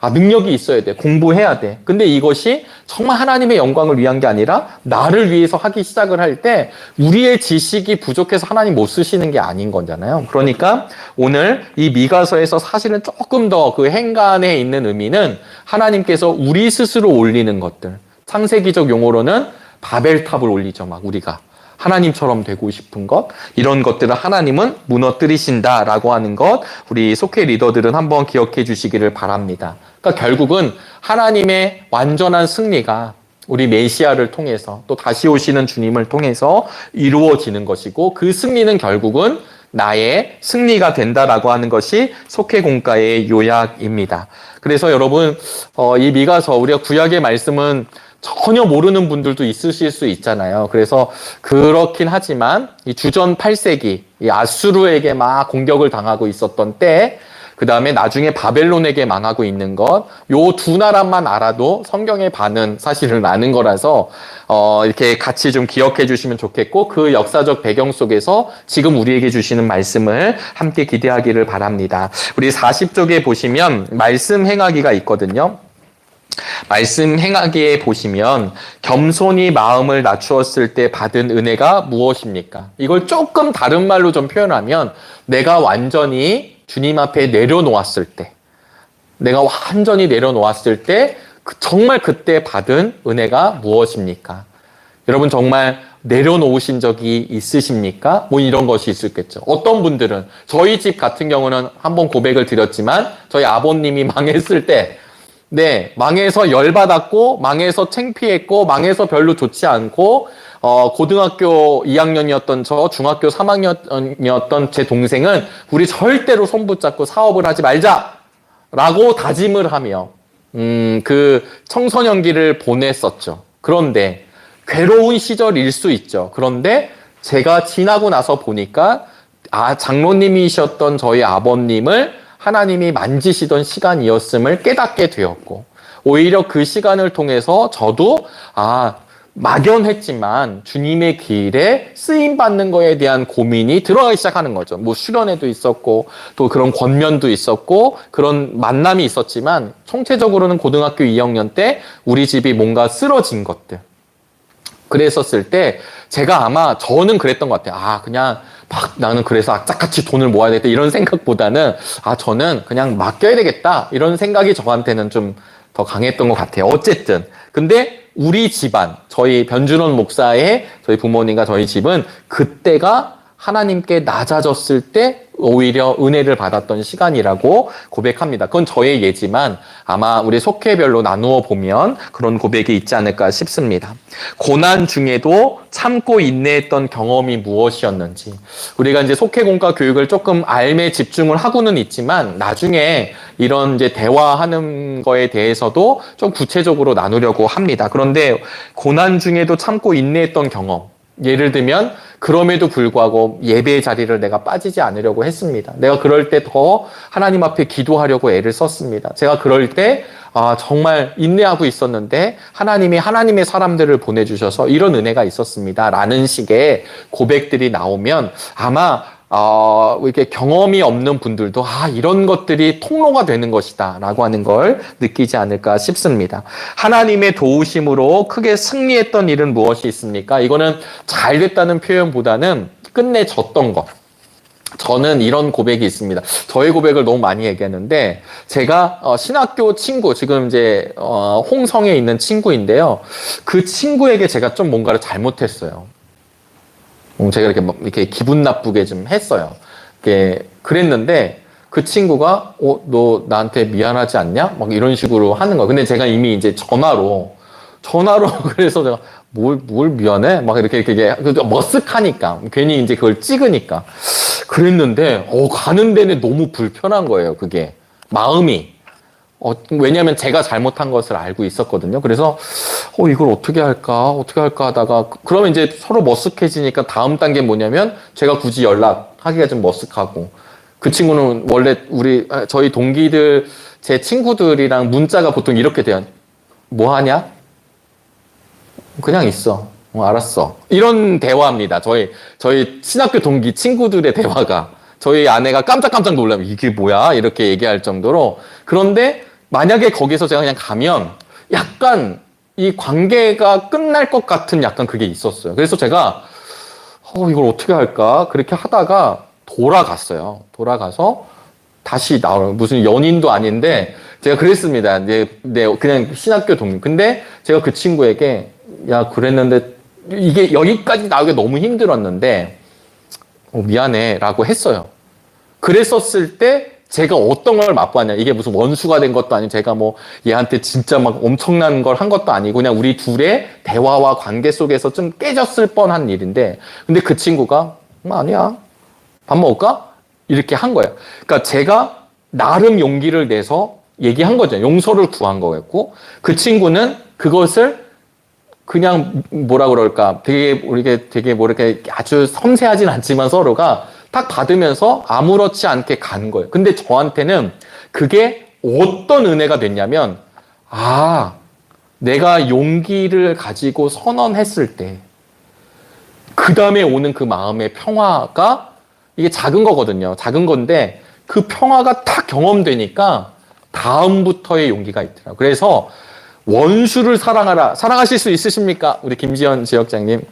능력이 있어야 돼. 공부해야 돼. 근데 이것이 정말 하나님의 영광을 위한 게 아니라 나를 위해서 하기 시작을 할 때 우리의 지식이 부족해서 하나님 못 쓰시는 게 아닌 거잖아요. 그러니까 오늘 이 미가서에서 사실은 조금 더 그 행간에 있는 의미는 하나님께서 우리 스스로 올리는 것들. 창세기적 용어로는 바벨탑을 올리죠. 막 우리가. 하나님처럼 되고 싶은 것, 이런 것들을 하나님은 무너뜨리신다라고 하는 것, 우리 속회 리더들은 한번 기억해 주시기를 바랍니다. 그러니까 결국은 하나님의 완전한 승리가 우리 메시아를 통해서 또 다시 오시는 주님을 통해서 이루어지는 것이고 그 승리는 결국은 나의 승리가 된다라고 하는 것이 속회 공가의 요약입니다. 그래서 여러분 이 미가서 우리가 구약의 말씀은 전혀 모르는 분들도 있으실 수 있잖아요. 그래서 그렇긴 하지만 이 주전 8세기 이 아수르에게 막 공격을 당하고 있었던 때, 그 다음에 나중에 바벨론에게 망하고 있는 것, 요 두 나라만 알아도 성경의 반은 사실은 아는 거라서 이렇게 같이 좀 기억해 주시면 좋겠고 그 역사적 배경 속에서 지금 우리에게 주시는 말씀을 함께 기대하기를 바랍니다. 우리 40쪽에 보시면 말씀 행하기가 있거든요. 말씀 행하기에 보시면 겸손히 마음을 낮추었을 때 받은 은혜가 무엇입니까? 이걸 조금 다른 말로 좀 표현하면 내가 완전히 주님 앞에 내려놓았을 때, 내가 완전히 내려놓았을 때 정말 그때 받은 은혜가 무엇입니까? 여러분 정말 내려놓으신 적이 있으십니까? 뭐 이런 것이 있었겠죠. 어떤 분들은 저희 집 같은 경우는 한번 고백을 드렸지만 저희 아버님이 망했을 때 네, 망해서 열받았고, 망해서 창피했고, 망해서 별로 좋지 않고, 고등학교 2학년이었던 저, 중학교 3학년이었던 제 동생은 우리 절대로 손 붙잡고 사업을 하지 말자! 라고 다짐을 하며, 그 청소년기를 보냈었죠. 그런데, 괴로운 시절일 수 있죠. 그런데 제가 지나고 나서 보니까, 장로님이셨던 저희 아버님을 하나님이 만지시던 시간이었음을 깨닫게 되었고, 오히려 그 시간을 통해서 저도, 막연했지만 주님의 길에 쓰임받는 거에 대한 고민이 들어가기 시작하는 거죠. 뭐 수련회도 있었고, 또 그런 권면도 있었고, 그런 만남이 있었지만, 총체적으로는 고등학교 2학년 때 우리 집이 뭔가 쓰러진 것들. 그랬었을 때, 제가 아마, 저는 그랬던 것 같아요. 그냥, 나는 그래서 악착같이 돈을 모아야 되겠다 이런 생각보다는 저는 그냥 맡겨야 되겠다 이런 생각이 저한테는 좀 더 강했던 것 같아요. 어쨌든 근데 우리 집안 저희 변준원 목사의 저희 부모님과 저희 집은 그때가 하나님께 낮아졌을 때 오히려 은혜를 받았던 시간이라고 고백합니다. 그건 저의 예지만 아마 우리 속회별로 나누어 보면 그런 고백이 있지 않을까 싶습니다. 고난 중에도 참고 인내했던 경험이 무엇이었는지 우리가 이제 속회공과 교육을 조금 알매 집중을 하고는 있지만 나중에 이런 이제 대화하는 거에 대해서도 좀 구체적으로 나누려고 합니다. 그런데 고난 중에도 참고 인내했던 경험 예를 들면 그럼에도 불구하고 예배의 자리를 내가 빠지지 않으려고 했습니다. 내가 그럴 때 더 하나님 앞에 기도하려고 애를 썼습니다. 제가 그럴 때 정말 인내하고 있었는데 하나님이 하나님의 사람들을 보내주셔서 이런 은혜가 있었습니다. 라는 식의 고백들이 나오면 아마 이렇게 경험이 없는 분들도 이런 것들이 통로가 되는 것이다 라고 하는 걸 느끼지 않을까 싶습니다. 하나님의 도우심으로 크게 승리했던 일은 무엇이 있습니까? 이거는 잘 됐다는 표현보다는 끝내 졌던 것. 저는 이런 고백이 있습니다. 저의 고백을 너무 많이 얘기하는데 제가 신학교 친구 지금 이제 홍성에 있는 친구인데요. 그 친구에게 제가 좀 뭔가를 잘못했어요. 제가 이렇게 기분 나쁘게 좀 했어요. 그랬는데 그 친구가 너 나한테 미안하지 않냐? 막 이런 식으로 하는 거야. 근데 제가 이미 이제 전화로 그래서 제가 뭘 미안해? 막 이렇게 머쓱하니까 괜히 이제 그걸 찍으니까 그랬는데 가는 데는 너무 불편한 거예요. 그게 마음이. 왜냐하면 제가 잘못한 것을 알고 있었거든요. 그래서 이걸 어떻게 할까 하다가 그러면 이제 서로 머쓱해지니까 다음 단계 뭐냐면 제가 굳이 연락하기가 좀 머쓱하고 그 친구는 원래 저희 동기들 제 친구들이랑 문자가 보통 이렇게 돼요. 뭐 하냐? 그냥 있어. 알았어. 이런 대화입니다. 저희 신학교 동기 친구들의 대화가 저희 아내가 깜짝깜짝 놀라면 이게 뭐야? 이렇게 얘기할 정도로. 그런데 만약에 거기서 제가 그냥 가면 약간 이 관계가 끝날 것 같은 약간 그게 있었어요. 그래서 제가 이걸 어떻게 할까? 그렇게 하다가 돌아갔어요. 돌아가서 다시 나오는 무슨 연인도 아닌데 제가 그랬습니다. 그냥 신학교 동기. 근데 제가 그 친구에게 그랬는데 이게 여기까지 나오기 너무 힘들었는데 미안해 라고 했어요. 그랬었을 때 제가 어떤 걸 맛봤냐. 이게 무슨 원수가 된 것도 아니고 제가 뭐 얘한테 진짜 막 엄청난 걸 한 것도 아니고 그냥 우리 둘의 대화와 관계 속에서 좀 깨졌을 뻔한 일인데 근데 그 친구가 아니야. 밥 먹을까? 이렇게 한 거예요. 그러니까 제가 나름 용기를 내서 얘기한 거죠. 용서를 구한 거였고 그 친구는 그것을 그냥 뭐라 그럴까 되게 아주 섬세하진 않지만 서로가 딱 받으면서 아무렇지 않게 간 거예요. 근데 저한테는 그게 어떤 은혜가 됐냐면 내가 용기를 가지고 선언했을 때 그 다음에 오는 그 마음의 평화가 이게 작은 거거든요. 작은 건데 그 평화가 딱 경험되니까 다음부터의 용기가 있더라고요. 그래서 원수를 사랑하라. 사랑하실 수 있으십니까? 우리 김지연 지역장님.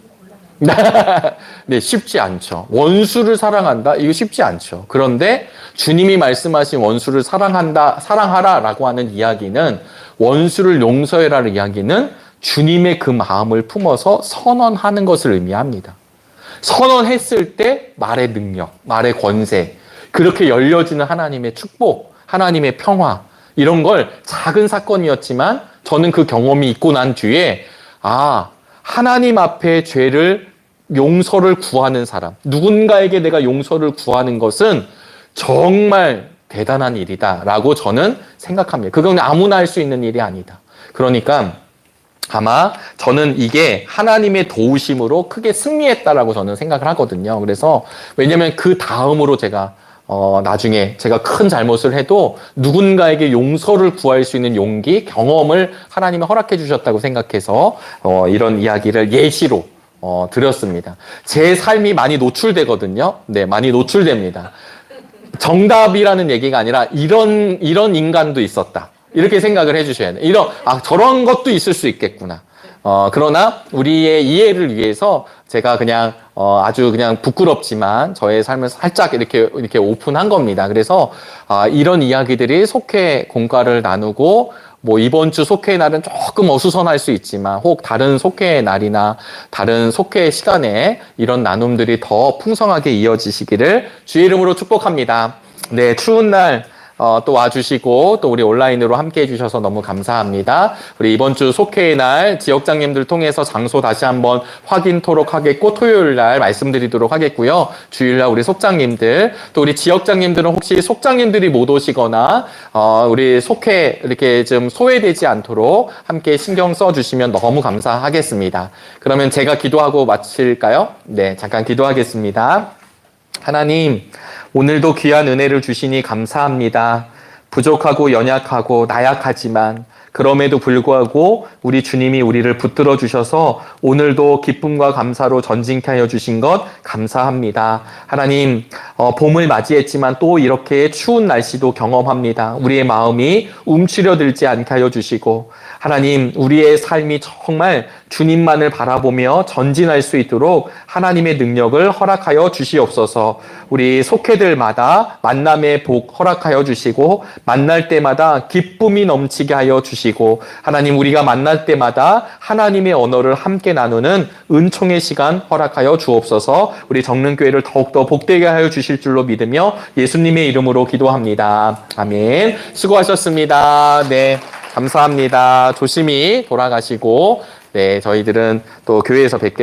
네, 쉽지 않죠. 원수를 사랑한다? 이거 쉽지 않죠. 그런데 주님이 말씀하신 원수를 사랑하라 라고 하는 이야기는 원수를 용서해라는 이야기는 주님의 그 마음을 품어서 선언하는 것을 의미합니다. 선언했을 때 말의 능력, 말의 권세, 그렇게 열려지는 하나님의 축복, 하나님의 평화, 이런 걸 작은 사건이었지만 저는 그 경험이 있고 난 뒤에 하나님 앞에 죄를 용서를 구하는 사람, 누군가에게 내가 용서를 구하는 것은 정말 대단한 일이다라고 저는 생각합니다. 그건 아무나 할 수 있는 일이 아니다. 그러니까 아마 저는 이게 하나님의 도우심으로 크게 승리했다라고 저는 생각을 하거든요. 그래서 왜냐면 그 다음으로 제가 나중에 제가 큰 잘못을 해도 누군가에게 용서를 구할 수 있는 용기, 경험을 하나님이 허락해 주셨다고 생각해서 이런 이야기를 예시로 드렸습니다. 제 삶이 많이 노출되거든요. 네, 많이 노출됩니다. 정답이라는 얘기가 아니라 이런 인간도 있었다. 이렇게 생각을 해주셔야 돼요. 저런 것도 있을 수 있겠구나. 그러나 우리의 이해를 위해서 제가 그냥 아주 그냥 부끄럽지만 저의 삶을 살짝 이렇게 오픈한 겁니다. 그래서 이런 이야기들이 속회 공과를 나누고 뭐 이번 주 속회의 날은 조금 어수선할 수 있지만 혹 다른 속회의 날이나 다른 속회의 시간에 이런 나눔들이 더 풍성하게 이어지시기를 주의 이름으로 축복합니다. 네, 추운 날 또 와주시고 또 우리 온라인으로 함께 해주셔서 너무 감사합니다. 우리 이번 주 속회의 날 지역장님들 통해서 장소 다시 한번 확인토록 하겠고 토요일 날 말씀드리도록 하겠고요. 주일 날 우리 속장님들 또 우리 지역장님들은 혹시 속장님들이 못 오시거나 우리 속회 이렇게 좀 소외되지 않도록 함께 신경 써주시면 너무 감사하겠습니다. 그러면 제가 기도하고 마칠까요? 네, 잠깐 기도하겠습니다. 하나님, 오늘도 귀한 은혜를 주시니 감사합니다. 부족하고 연약하고 나약하지만 그럼에도 불구하고 우리 주님이 우리를 붙들어 주셔서 오늘도 기쁨과 감사로 전진케 하여 주신 것 감사합니다. 하나님, 봄을 맞이했지만 또 이렇게 추운 날씨도 경험합니다. 우리의 마음이 움츠려들지 않게 하여 주시고 하나님, 우리의 삶이 정말 주님만을 바라보며 전진할 수 있도록 하나님의 능력을 허락하여 주시옵소서. 우리 속회들마다 만남의 복 허락하여 주시고 만날 때마다 기쁨이 넘치게 하여 주시고 하나님, 우리가 만날 때마다 하나님의 언어를 함께 나누는 은총의 시간 허락하여 주옵소서. 우리 정릉교회를 더욱더 복되게 하여 주실 줄로 믿으며 예수님의 이름으로 기도합니다. 아멘. 수고하셨습니다. 네, 감사합니다. 조심히 돌아가시고 네, 저희들은 또 교회에서 뵙겠습니다.